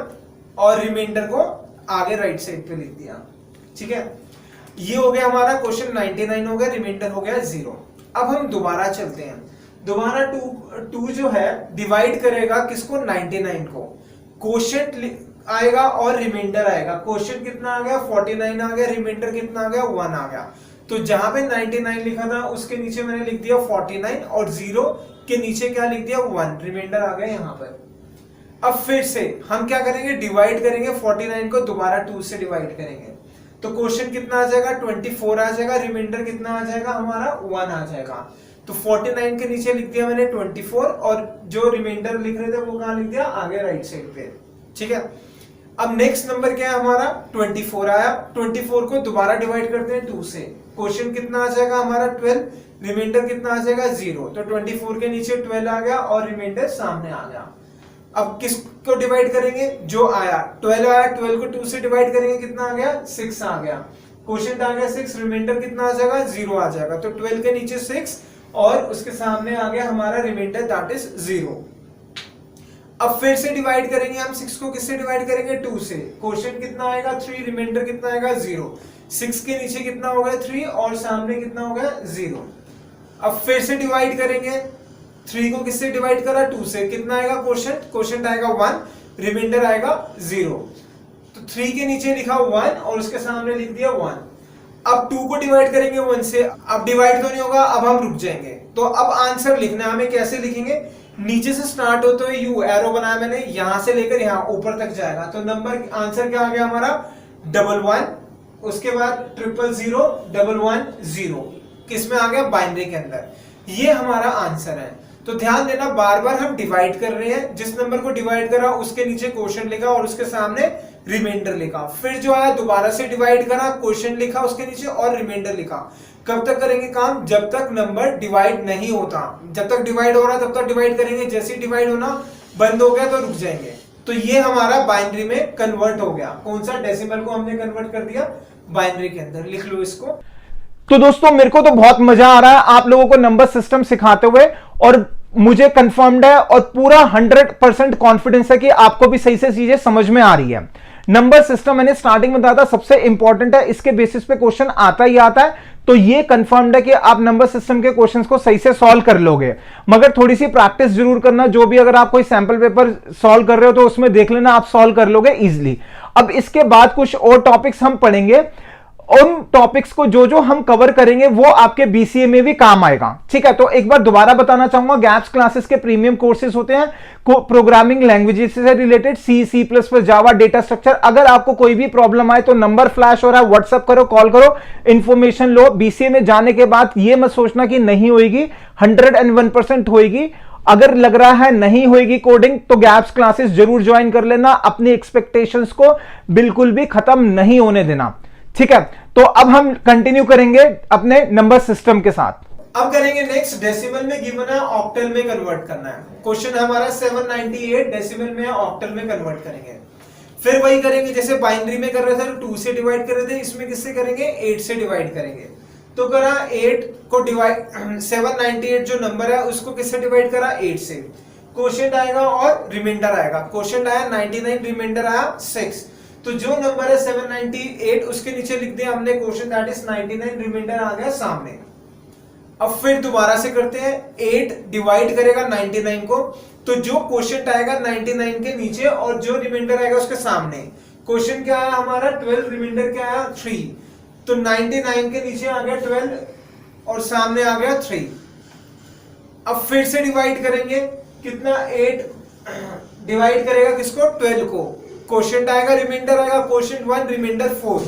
[SPEAKER 2] और रिमाइंडर को आगे राइट साइड पे लिख दिया, ठीक है। ये हो गया हमारा क्वेश्चन 99 हो गया, रिमाइंडर हो गया 0। अब हम दोबारा चलते हैं। दोबारा 2 जो है डिवाइड करेगा किसको, 99 को। क्वेश्चन आएगा और रिमाइंडर आएगा। क्वेश्चन कितना आ गया, 49 आ गया, रिमाइंडर कितना आ गया, 1 आ गया। तो जहां पे 99 लिखा था उसके नीचे मैंने लिख दिया 49 और 0 के नीचे क्या लिख दिया, 1। रिमाइंडर आ गया यहां पर। अब फिर से हम क्या करेंगे, डिवाइड करेंगे 49 को, दोबारा 2 से डिवाइड करेंगे। तो क्वेश्चन कितना आ जाएगा, 24 आ जाएगा, रिमाइंडर कितना आ जाएगा हमारा, 1 आ जाएगा। तो 49 के नीचे लिख दिया मैंने 24 और जो रिमाइंडर लिख रहे थे वो कहां लिख दिया, आगे राइट साइड पे, ठीक है। अब नेक्स्ट नंबर क्या है हमारा, 24 आया। 24 को दोबारा डिवाइड करते हैं 2 से। क्वेश्चन कितना आ जाएगा हमारा 12, रिमाइंडर कितना आ जाएगा 0। तो 24 के नीचे 12 आ गया और रिमाइंडर सामने आ गया। अब किसको डिवाइड करेंगे, जो आया 12 आया, 12 को 2 से डिवाइड करेंगे, कितना आ गया, 6 आ गया। क्वेश्चन आ गया 6, रिमाइंडर कितना आ जाएगा, 0 आ जाएगा। तो 12 के नीचे 6 और उसके सामने आ गया हमारा रिमाइंडर, दैट इज 0। अब फिर से डिवाइड करेंगे हम 6 को, किससे डिवाइड करेंगे, 2 से। क्वेश्चन कितना आएगा 3, रिमाइंडर कितना आएगा 0। 6 के नीचे कितना हो गया 3 और सामने कितना हो गया 0। अब फिर से डिवाइड करेंगे, 3 को किससे डिवाइड करा, 2 से। कितना आएगा क्वेश्चन आएगा 1, रिमाइंडर आएगा 0। तो 3 के नीचे लिखा 1 और उसके सामने लिख दिया 1। अब 2 को डिवाइड करेंगे 1 से। अब डिवाइड तो नहीं होगा, अब हम रुक जाएंगे। तो अब आंसर लिखना हमें कैसे लिखेंगे, नीचे से स्टार्ट होते हुए यू एरो बनाया मैंने, यहां से लेकर यहां ऊपर तक जाएगा। तो नंबर आंसर क्या आ गया हमारा, 11, उसके बाद 000, 110। किसमें आ गया, बाइनरी के अंदर। ये हमारा आंसर है। तो ध्यान देना, बार बार हम डिवाइड कर रहे हैं। जिस नंबर को डिवाइड करा उसके नीचे क्वेश्चन लिखा और उसके सामने रिमाइंडर लिखा। फिर जो आया दोबारा से डिवाइड करा, क्वेश्चन लिखा उसके नीचे और रिमाइंडर लिखा। कब तक करेंगे काम, जब तक नंबर डिवाइड नहीं होता। जब तक डिवाइड हो रहा है तब तक डिवाइड करेंगे, जैसे डिवाइड होना बंद हो गया तो रुक जाएंगे। तो ये हमारा बाइनरी में कन्वर्ट हो गया। कौन सा, डेसिमल को हमने कन्वर्ट कर दिया बाइनरी के अंदर। लिख लो इसको।
[SPEAKER 1] तो दोस्तों मेरे को तो बहुत मजा आ रहा है आप लोगों को नंबर सिस्टम सिखाते हुए, और मुझे कंफर्म्ड है और पूरा 100% कॉन्फिडेंस है कि आपको भी सही से चीजें समझ में आ रही है। नंबर सिस्टम मैंने स्टार्टिंग में बताया था सबसे इंपॉर्टेंट है, इसके बेसिस पे क्वेश्चन आता ही आता है। तो ये कंफर्म्ड है कि आप नंबर सिस्टम के क्वेश्चंस को सही से सॉल्व कर लोगे, मगर थोड़ी सी प्रैक्टिस जरूर करना। जो भी अगर आप कोई सैंपल पेपर सॉल्व कर रहे हो तो उसमें देख लेना, आप सॉल्व कर लोगे इजिली। अब इसके बाद कुछ और टॉपिक्स हम पढ़ेंगे, उन टॉपिक्स को जो हम कवर करेंगे वो आपके बीसीए में भी काम आएगा, ठीक है। तो एक बार दोबारा बताना चाहूंगा, गैप्स क्लासेस के प्रीमियम कोर्सेज होते हैं प्रोग्रामिंग लैंग्वेजेस से रिलेटेड, C++, जावा, डेटा स्ट्रक्चर। अगर आपको कोई भी प्रॉब्लम आए तो नंबर फ्लैश हो रहा है, व्हाट्सएप करो, कॉल करो, इंफॉर्मेशन लो। बीसीए में जाने के बाद ये मत सोचना कि नहीं होगी, 101% होगी। अगर लग रहा है नहीं होगी कोडिंग तो गैप्स क्लासेस जरूर ज्वाइन कर लेना, अपनी एक्सपेक्टेशंस को बिल्कुल भी खत्म नहीं होने देना, ठीक है। तो अब हम कंटिन्यू करेंगे अपने नंबर सिस्टम के साथ।
[SPEAKER 2] अब करेंगे नेक्स्ट, डेसिमल में गिवन है, ऑक्टल में कन्वर्ट करना है। क्वेश्चन हमारा 798 डेसिमल में है, ऑक्टल में कन्वर्ट करेंगे। फिर वही करेंगे जैसे बाइनरी में कर रहे थे, 2 से डिवाइड कर रहे थे, इसमें किससे करेंगे, 8 से डिवाइड करेंगे। तो करा 8 को डिवाइड, 798 जो नंबर है उसको किससे डिवाइड करा, 8 से। क्वेश्चन आएगा और रिमाइंडर आएगा। क्वेश्चन आया 99, रिमाइंडर आया 6। तो जो नंबर है 798 उसके नीचे लिख दिया हमने क्वेश्चन, दैट इज 99, रिमाइंडर आ गया सामने। अब फिर दोबारा से करते हैं, 8 डिवाइड करेगा 99 को, तो जो क्वेश्चन आएगा 99 के नीचे और जो रिमाइंडर आएगा उसके सामने। क्वेश्चन क्या आया हमारा 12, रिमाइंडर क्या आया 3। तो 99 के नीचे आ गया 12 और सामने आ गया 3। अब फिर से डिवाइड करेंगे, कितना, 8 डिवाइड करेगा किसको, 12 को। क्वोशिएंट आएगा, रिमाइंडर आएगा क्वोशिएंट 1, रिमाइंडर 4।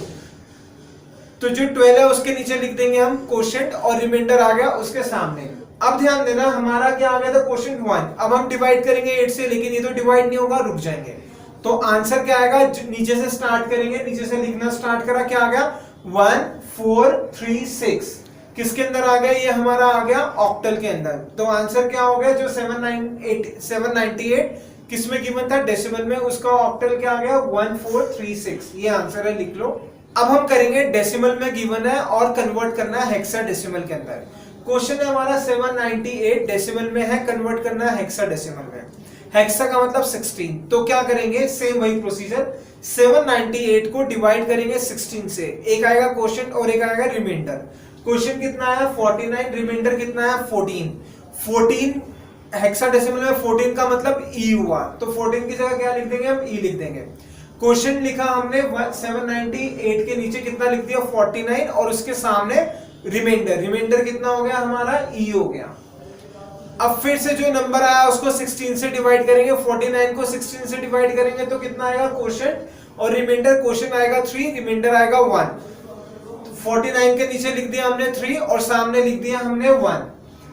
[SPEAKER 2] तो जो 12 है उसके नीचे लिख देंगे हम क्वोशिएंट और रिमाइंडर आ गया उसके सामने। अब ध्यान देना हमारा क्या आ गया था क्वोशिएंट 1। अब हम डिवाइड करेंगे 8 से, लेकिन ये तो डिवाइड नहीं होगा, रुक जाएंगे। तो आंसर क्या आएगा, नीचे से स्टार्ट करेंगे, नीचे से लिखना स्टार्ट करा, क्या आ गया 1 4 3 6। किसके अंदर आ गया, ये हमारा आ गया ऑक्टल के अंदर। तो आंसर क्या हो गया, जो 798 किसमें गिवन था, डेसिमल में, उसका ऑक्टल क्या आ गया 1436। ये आंसर है, लिख लो। अब हम करेंगे डेसिमल में गिवन है और कन्वर्ट करना है हेक्साडेसिमल के अंदर। क्वेश्चन है हमारा 798 डेसिमल में है, कन्वर्ट करना है हेक्साडेसिमल में। हेक्सा का मतलब 16। तो क्या करेंगे, सेम वही प्रोसीजर, 798 को डिवाइड करेंगे 16 से। एक आएगा क्वोशिएंट और एक आएगा रिमाइंडर। क्वोशिएंट कितना आया 49, रिमाइंडर कितना आया 14। 14 हेक्साडेसिमल में 14 का मतलब ई हुआ, तो 14 की जगह क्या लिख देंगे हम, ई लिख देंगे। क्वेश्चन लिखा हमने 798 के नीचे कितना लिख दिया 49 और उसके सामने रिमाइंडर। रिमाइंडर कितना हो गया हमारा, ई हो गया। अब फिर से जो नंबर आया उसको 16 से डिवाइड करेंगे, 49 को 16 से डिवाइड करेंगे तो कितना आएगा क्वोशिएंट और रिमाइंडर। क्वोशिएंट आएगा 3, रिमाइंडर आएगा 1। 49 के नीचे लिख दिया हमने 3 और सामने लिख दिया हमने 1।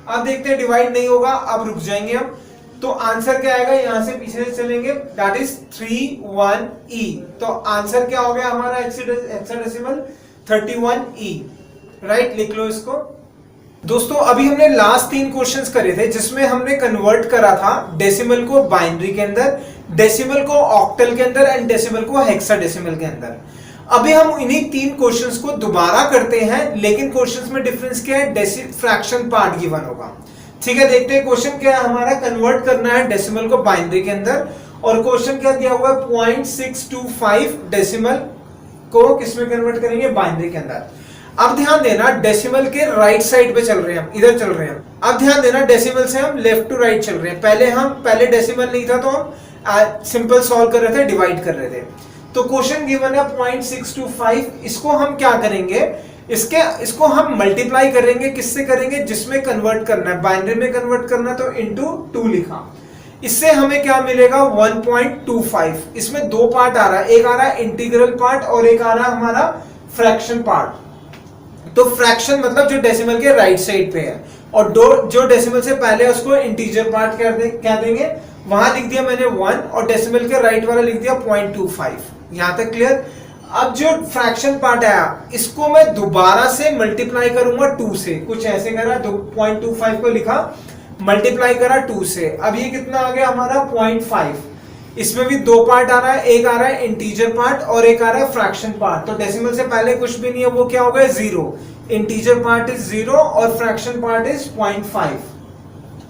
[SPEAKER 2] अब देखते हैं डिवाइड नहीं होगा, अब रुक जाएंगे हम। तो आंसर क्या आएगा, यहां से पीछे से चलेंगे, दैट इज 31E। तो आंसर क्या हो गया हमारा हेक्साडेसिमल 31E। राइट, लिख लो इसको। दोस्तों अभी हमने लास्ट 3 क्वेश्चंस करे थे जिसमें हमने कन्वर्ट करा था डेसिमल को बाइनरी के अंदर, डेसिमल को ऑक्टल के अंदर एंड डेसिमल को हेक्साडेसिमल के अंदर। अभी हम इन्हीं 3 क्वेश्चंस को दोबारा करते हैं, लेकिन क्वेश्चंस में डिफरेंस क्या है, फ्रैक्शन पार्ट गिवन होगा। ठीक है, देखते हैं क्वेश्चन क्या है हमारा। कन्वर्ट करना है डेसिमल को बाइनरी के अंदर और क्वेश्चन क्या दिया हुआ है 0.625 डेसिमल को किसमें कन्वर्ट करेंगे, बाइनरी के अंदर। अब ध्यान देना डेसिमल के राइट साइड पे चल रहे हैं हम, इधर चल रहे हैं। अब ध्यान देना डेसिमल से हम लेफ्ट टू राइट चल रहे हैं। पहले डेसिमल नहीं था तो हम सिंपल सॉल्व कर रहे थे, डिवाइड कर रहे थे। तो क्वेश्चन गिवन है 0.625, इसको हम क्या करेंगे, इसको हम मल्टीप्लाई करेंगे, किससे करेंगे, जिसमें कन्वर्ट करना है, बाइनरी में कन्वर्ट करना, तो इंटू 2 लिखा। इससे हमें क्या मिलेगा 1.25। इसमें 2 पार्ट आ रहा है, एक आ रहा है इंटीग्रल पार्ट और एक आ रहा है हमारा फ्रैक्शन पार्ट। तो फ्रैक्शन मतलब जो डेसिमल के राइट साइड पे है और जो डेसिमल से पहले है उसको इंटीजर पार्ट क्या देंगे, वहां लिख दिया मैंने 1 और डेसिमल के राइट वाला लिख दिया 0.25। यहां तक क्लियर। अब जो फ्रैक्शन पार्ट आया इसको मैं दोबारा से मल्टीप्लाई करूंगा 2 से, कुछ ऐसे करा, 0.25 को लिखा, मल्टीप्लाई करा 2 से। अब ये कितना आ गया हमारा 0.5। इसमें भी 2 पार्ट आ रहा है, एक आ रहा है इंटीजर पार्ट और एक आ रहा है फ्रैक्शन पार्ट। तो डेसिमल से पहले कुछ भी नहीं है, वो क्या हो गया 0। इंटीजर पार्ट इज 0 और फ्रैक्शन पार्ट इज 0.5।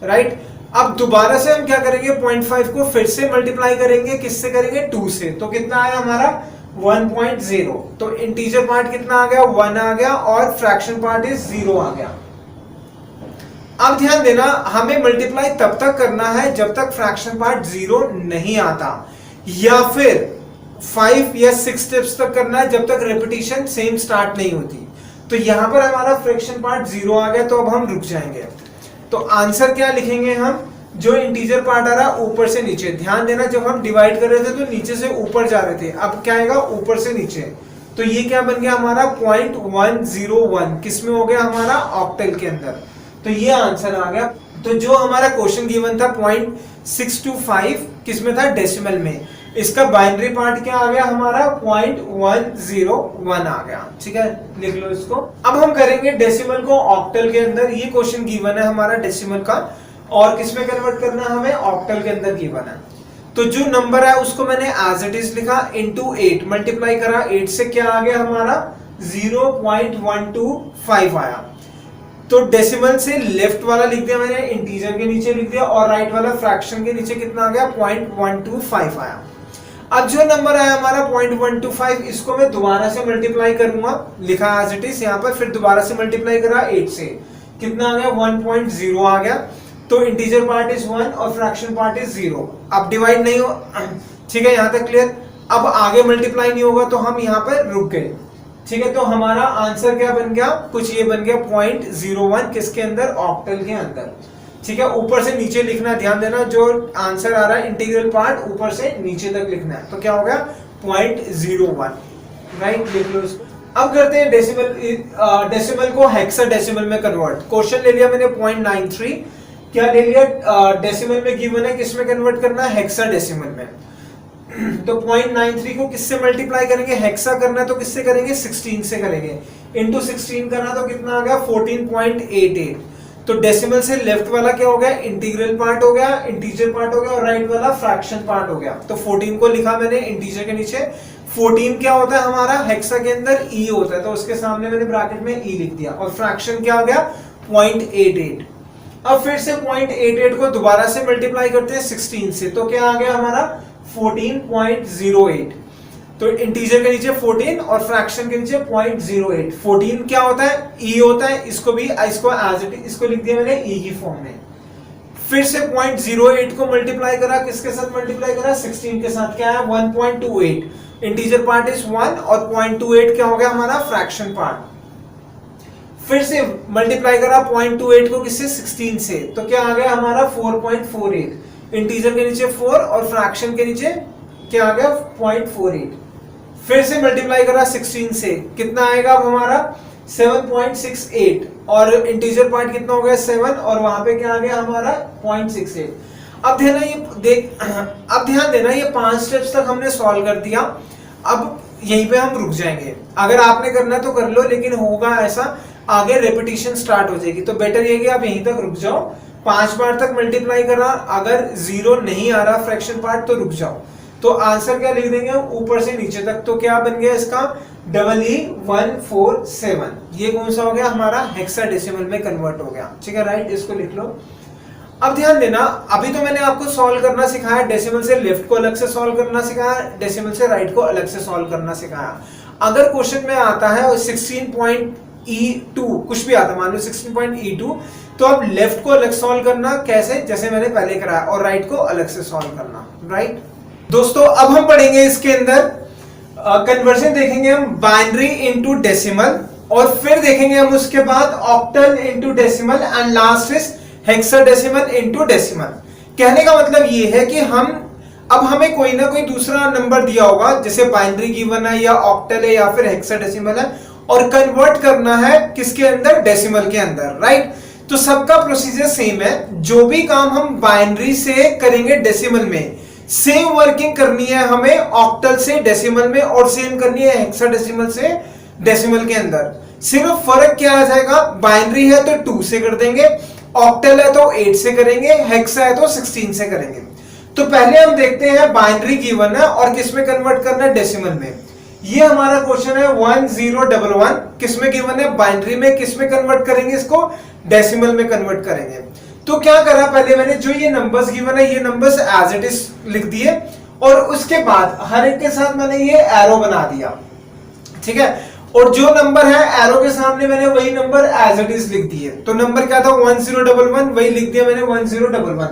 [SPEAKER 2] राइट, अब दोबारा से हम क्या करेंगे 0.5 को फिर से मल्टीप्लाई करेंगे, किससे करेंगे 2 से। तो कितना आया हमारा 1.0। तो इंटीजर पार्ट कितना आ गया 1 आ गया और फ्रैक्शन पार्ट इज 0 आ गया। अब ध्यान देना हमें मल्टीप्लाई तब तक करना है जब तक फ्रैक्शन पार्ट 0 नहीं आता, या फिर 5 या 6 स्टेप्स तक करना है जब तक रेपिटेशन सेम स्टार्ट नहीं होती। तो यहां पर हमारा फ्रैक्शन पार्ट 0 आ गया, तो अब हम रुक जाएंगे। तो आंसर क्या लिखेंगे हम, जो इंटीजर पार्ट आ रहा है ऊपर से नीचे। ध्यान देना जब हम डिवाइड कर रहे थे तो नीचे से ऊपर जा रहे थे, अब क्या आएगा ऊपर से नीचे। तो ये क्या बन गया हमारा 0.101, किसमें हो गया हमारा ऑक्टल के अंदर। तो ये आंसर आ गया। तो जो हमारा क्वेश्चन गिवन था 0.625 किसमें था, डेसिमल में। इसका बाइनरी पार्ट क्या आ गया हमारा 0.101 आ गया। ठीक है, लिख लो इसको। अब हम करेंगे डेसिमल को ऑक्टल के अंदर। ये क्वेश्चन गिवन है हमारा डेसिमल का और किसमें कन्वर्ट करना है हमें, ऑक्टल के अंदर गिवन है। तो जो नंबर है उसको मैंने एज इट इज लिखा, इंटू 8 मल्टीप्लाई करा 8 से, क्या आ गया हमारा 0.125 आया। तो डेसिमल से लेफ्ट वाला लिख दिया मैंने, इंटीजर के नीचे लिख दिया, और राइट वाला फ्रैक्शन के नीचे कितना आ गया 0.125 आया। अब जो नंबर आया हमारा 0.125, इसको मैं दोबारा से मल्टीप्लाई करूंगा, लिखा एज इट इज यहाँ पर, फिर दोबारा से मल्टीप्लाई करा 8 से, कितना आ गया 1.0 आ गया। तो इंटीजर पार्ट इज 1 और फ्रैक्शन पार्ट इज 0। अब डिवाइड नहीं हो, ठीक है, यहां तक क्लियर। अब आगे मल्टीप्लाई नहीं होगा तो हम यहां पर रुक गए। ठीक है, तो हमारा आंसर क्या बन गया, कुछ ये बन गया 0.01 किसके अंदर, ऑक्टल के अंदर। ठीक है, ऊपर से नीचे लिखना है, ध्यान देना जो आंसर आ रहा है इंटीग्रल पार्ट ऊपर से नीचे तक लिखना है। तो क्या हो गया 0.01, राइट, लिख लो इसको। अब करते हैं डेसिमल को हेक्साडेसिमल में कन्वर्ट। क्वेश्चन ले लिया मैंने 0.93, क्या ले लिया, डेसिमल में गिवन है, किस में कन्वर्ट करना है, हेक्साडेसिमल में। तो 0.93 को किससे मल्टीप्लाई करेंगे, हेक्सा करना है तो किससे करेंगे, 16 से करेंगे, इंटू 16 करना तो कितना आ गया 14.88। तो डेसिमल से लेफ्ट वाला क्या हो गया, इंटीग्रल पार्ट हो गया, इंटीजर पार्ट हो गया, और राइट वाला फ्रैक्शन पार्ट हो गया। तो 14 को लिखा मैंने इंटीजर के नीचे। 14 क्या होता है हमारा, हेक्सा के अंदर ई होता है, तो उसके सामने मैंने ब्रैकेट में ई लिख दिया, और फ्रैक्शन क्या हो गया 0.88। अब फिर से 0.88 को दोबारा से मल्टीप्लाई करते हैं 16 से, तो क्या आ गया हमारा 14.08। तो इंटीजर के नीचे 14 और फ्रैक्शन के नीचे 0.08। 14 क्या होता है, ई होता है, इसको एज इट इज इसको लिख दिया मैंने ई की फॉर्म में। फिर से 0.08 को मल्टीप्लाई करा, किसके साथ मल्टीप्लाई करा, 16 के साथ, क्या है 1.28। इंटीजर पार्ट इज 1 और 0.28 क्या हो गया हमारा फ्रैक्शन पार्ट। फिर से मल्टीप्लाई करा 0.28 को किससे, 16 से, तो क्या आ गया हमारा 4.48। इंटीजर के नीचे 4 और फ्रैक्शन के नीचे क्या आ गया 0.48। फिर से मल्टीप्लाई करा 16 से, कितना आएगा अब हमारा 7.68, और इंटीजर पार्ट कितना हो गया 7, और वहां पे क्या आ गया हमारा 0.68। अब ध्यान देना ये 5 स्टेप्स तक हमने सॉल्व कर दिया। अब यहीं पे हम रुक जाएंगे, अगर आपने करना है तो कर लो, लेकिन होगा ऐसा आगे रेपिटेशन स्टार्ट हो जाएगी, तो बेटर ये कि आप यहीं तक रुक जाओ। 5 बार तक मल्टीप्लाई करा, अगर 0 नहीं आ रहा फ्रैक्शन पार्ट तो रुक जाओ। तो आंसर क्या लिख देंगे ऊपर से नीचे तक, तो क्या बन गया इसका 147। ये कौन सा हो गया हमारा, हेक्साडेसिमल में कन्वर्ट हो गया, ठीक है, राइट, इसको लिख लो। अब ध्यान देना, अभी तो मैंने आपको सॉल्व करना सिखाया, डेसिमल से लेफ्ट को अलग से सॉल्व करना सिखाया, डेसिमल से राइट को अलग से सॉल्व करना सिखाया। अगर क्वेश्चन में आता है 16.E2 कुछ भी आता, मान लो 16.E2, तो अब लेफ्ट को अलग सॉल्व करना, कैसे, जैसे मैंने पहले कराया, और राइट को अलग से सॉल्व करना, राइट। दोस्तों अब हम पढ़ेंगे इसके अंदर कन्वर्जन, देखेंगे हम बाइनरी इनटू डेसिमल, और फिर देखेंगे हम उसके बाद octal into decimal, and last is hexadecimal into decimal. कहने का मतलब ये है कि अब हमें कोई ना कोई दूसरा नंबर दिया होगा, जैसे बाइनरी गिवन है या ऑक्टल है या फिर हेक्साडेसिमल है, और कन्वर्ट करना है किसके अंदर, डेसिमल के अंदर, राइट। तो सबका प्रोसीजर सेम है, जो भी काम हम बाइनरी से करेंगे डेसिमल में, सेम वर्किंग करनी है हमें ऑक्टल से डेसिमल में, और सेम करनी है हेक्साडेसिमल से डेसिमल के अंदर। सिर्फ फर्क क्या आ जाएगा, बाइनरी है तो 2 से कर देंगे, ऑक्टल है तो 8 से करेंगे, हेक्सा है तो 16 से करेंगे। तो पहले हम देखते हैं बाइनरी गिवन है और किस में कन्वर्ट करना है, डेसिमल में। ये हमारा क्वेश्चन है 1011, किस में गिवन है, बाइनरी में, किस में कन्वर्ट करेंगे इसको, डेसिमल में कन्वर्ट करेंगे। तो क्या करा, पहले मैंने जो ये नंबर्स गिवन है ये नंबर्स एज इट इज लिख दिए, और उसके बाद हर एक के साथ मैंने ये एरो बना दिया, ठीक है, और जो नंबर है एरो के सामने मैंने वही नंबर एज इट इज लिख दिए। तो नंबर क्या था 1011, वही लिख दिया मैंने 1011,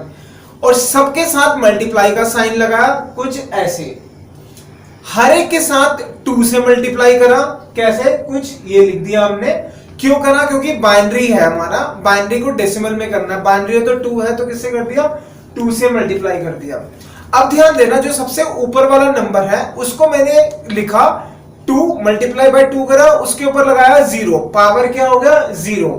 [SPEAKER 2] और सबके साथ मल्टीप्लाई का साइन लगाया, कुछ ऐसे। हर एक के साथ 2 से मल्टीप्लाई करा, कैसे, कुछ ये लिख दिया हमने। क्यों करा, क्योंकि बाइनरी है हमारा, बाइनरी को डेसिमल में करना है, बाइनरी है तो 2 है तो किससे कर दिया, 2 से मल्टीप्लाई कर दिया। अब ध्यान देना, जो सबसे ऊपर वाला नंबर है उसको मैंने लिखा 2 मल्टीप्लाई बाय 2 करा, उसके ऊपर लगाया 0, पावर क्या हो गया 0।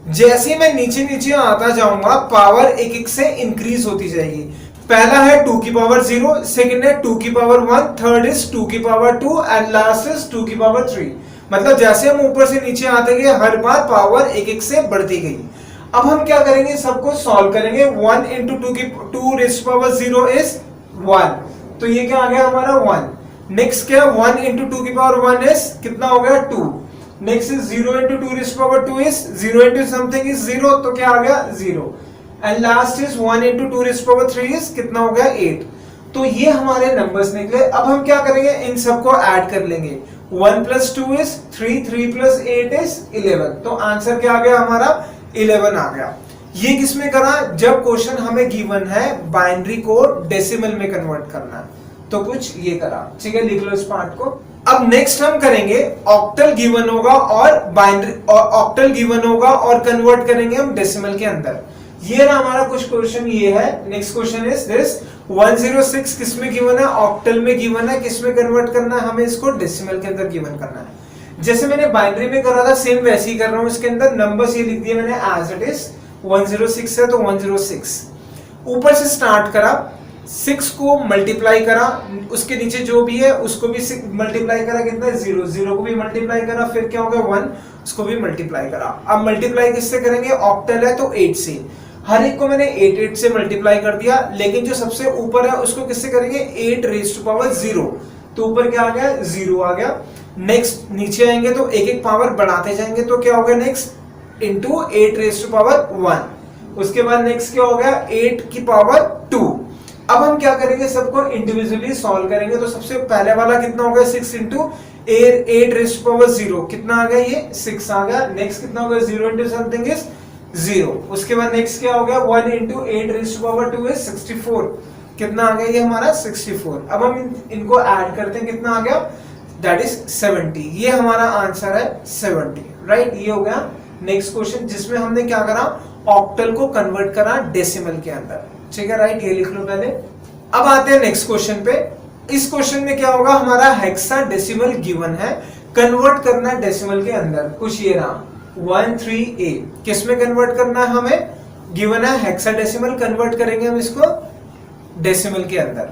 [SPEAKER 2] जैसे ही मैं नीचे नीचे आता जाऊंगा पावर एक एक से इंक्रीज होती जाएगी। पहला है 2 की पावर 0, सेकंड है 2 की पावर 1, थर्ड इज 2 की पावर 2, एंड लास्ट इज 2 की पावर 3। मतलब जैसे हम ऊपर से नीचे आते गए हर बार पावर एक एक से बढ़ती गई। अब हम क्या करेंगे, सबको सॉल्व करेंगे। 1 इंटू 2 रेज़्ड पावर 0 इज 1, तो ये क्या आ गया हमारा 1। नेक्स्ट क्या, 1 इंटू 2 की पावर 1 इज कितना हो गया 2। Next is 0 into 2 raised power 2 is 0 into something is 0, तो क्या आ गया 0। And last is 1 into 2 raised power 3 is कितना हो गया 8। तो ये हमारे नंबर्स निकले। अब हम क्या करेंगे, इन सबको ऐड कर लेंगे। 1 प्लस 2 इज 3, 3 प्लस 8 इज 11। तो आंसर क्या आ गया हमारा 11 आ गया। ये किसमें करा, जब क्वेश्चन हमें गिवन है बाइनरी को डेसिमल में कन्वर्ट करना है, तो कुछ ये करा, ठीक है, लिख लो इस पार्ट को। अब नेक्स्ट हम करेंगे ऑक्टल गिवन होगा और बाइनरी, ऑक्टल गिवन होगा और कन्वर्ट करेंगे हम डेसिमल के अंदर। ये ना हमारा कुछ क्वेश्चन ये है। नेक्स्ट क्वेश्चन इज दिस 106 किसमें गिवन है, ऑक्टल में गिवन है, किसमें कन्वर्ट करना है, हमें इसको डेसिमल के अंदर गिवन करना है। जैसे मैंने बाइनरी में करा था सेम वैसे ही कर रहा हूं, इसके अंदर नंबर्स ये लिख दिए मैंने एज इट इज। 106 है तो 106 ऊपर से स्टार्ट करा, 6 को मल्टीप्लाई करा, उसके नीचे जो भी है उसको भी मल्टीप्लाई करा, कितना है 0, 0 को भी मल्टीप्लाई करा, फिर क्या होगा 1, उसको भी मल्टीप्लाई करा। अब मल्टीप्लाई किससे करेंगे, ऑक्टल है तो 8 से, हर एक को मैंने 8 से मल्टीप्लाई कर दिया, लेकिन जो सबसे ऊपर है उसको किससे करेंगे 8 रेज़ टू पावर 0, तो ऊपर क्या आ गया 0 आ गया। नेक्स्ट नीचे आएंगे तो एक एक पावर बढ़ाते जाएंगे, तो क्या होगा next into 8 raise to power 1, उसके बाद नेक्स्ट क्या हो गया 8 की पावर 2। अब हम क्या करेंगे, सबको इंडिविजुअली सॉल्व करेंगे। तो सबसे पहले वाला कितना हो गया 6 इंटू 8 रेज़ टू पावर 0, कितना आ गया ये 6 आ गया। नेक्स्ट कितना हो गया 0 इंटू समथिंग इज 0, उसके बाद नेक्स्ट क्या हो गया 1 into 8 raise to power 2 is 64, कितना आ गया ये हमारा 64। अब हम इनको ऐड करते हैं, कितना आ गया दैट इज 70, ये हमारा आंसर है 70, राइट। ये हो गया नेक्स्ट क्वेश्चन जिसमें हमने क्या करा, ऑक्टल को कन्वर्ट करा डेसिमल के अंदर, ठीक है राइट, ये लिख लो पहले। अब आते हैं नेक्स्ट क्वेश्चन पे। इस क्वेश्चन में क्या होगा, हमारा हेक्साडेसिमल गिवन है, कन्वर्ट करना है डेसिमल के अंदर। कुछ ये रहा 13A, किसमें कन्वर्ट करना है हमें, गिवन है हेक्साडेसिमल, कन्वर्ट करेंगे हम इसको डेसिमल के अंदर।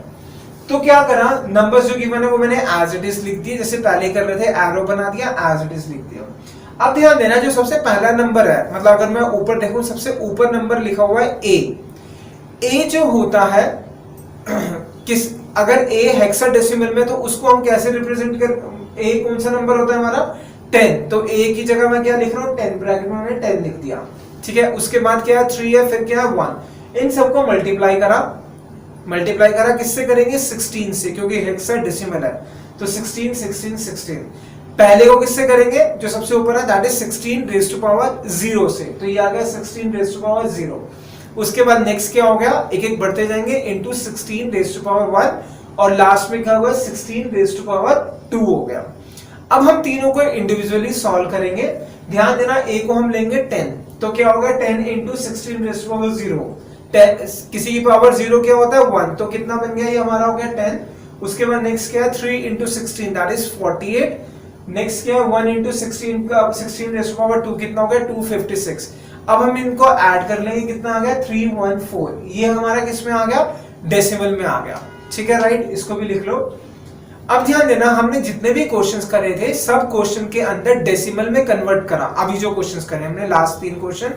[SPEAKER 2] तो क्या करा, नंबर्स जो गिवन है वो मैंने एज इट इज लिख दिए, जैसे पहले कर रहे थे, एरो बना दिया, एज इट इज लिख दिया। अब ध्यान देना, जो सबसे पहला नंबर है, मतलब अगर मैं ऊपर देखूं सबसे ऊपर नंबर लिखा हुआ है ए जो होता है किस, अगर ए हेक्साडेसिमल में तो उसको हम कैसे रिप्रेजेंट कर, ए कौन सा नंबर होता है हमारा 10, तो ए की जगह मैं क्या लिख रहा हूं 10, ब्रैकेट में मैंने 10 लिख दिया, ठीक है। उसके बाद क्या है 3 है, फिर क्या है 1, इन सबको मल्टीप्लाई करा किससे करेंगे 16 से, क्योंकि हेक्साडेसिमल है तो 16 16 16। पहले को किससे करेंगे, जो सबसे ऊपर है that is 16 raise to power 0 से, तो ये आ गया 16 रेज़ टू पावर 0। उसके बाद नेक्स्ट क्या हो गया, एक एक बढ़ते जाएंगे इनटू 16 रेज़ टू पावर 1, और लास्ट में क्या हुआ 16 रेज़ टू पावर 2 हो गया। अब हम तीनों को इंडिविजुअली सॉल्व करेंगे। ध्यान देना, ए को हम लेंगे 10, तो क्या होगा 10 इंटू 16 रेज़ टू पावर 0, 10 किसी की पावर 0 क्या होता है 1, तो कितना बन गया ये हमारा हो गया 10। उसके बाद नेक्स्ट क्या है 3 इंटू 16 दैट इज 48। नेक्स्ट क्या है 1 इंटू 16 का 16 रेज़ टू पावर 2, कितना हो गया 256। अब हम इनको ऐड कर लेंगे, कितना आ गया 314, ये हमारा किस में आ गया डेसिमल में आ गया, ठीक है राइट, इसको भी लिख लो। अब ध्यान देना, हमने जितने भी क्वेश्चंस करे थे सब क्वेश्चन के अंदर डेसिमल में कन्वर्ट करा। अभी जो क्वेश्चंस करे हमने लास्ट 3 क्वेश्चन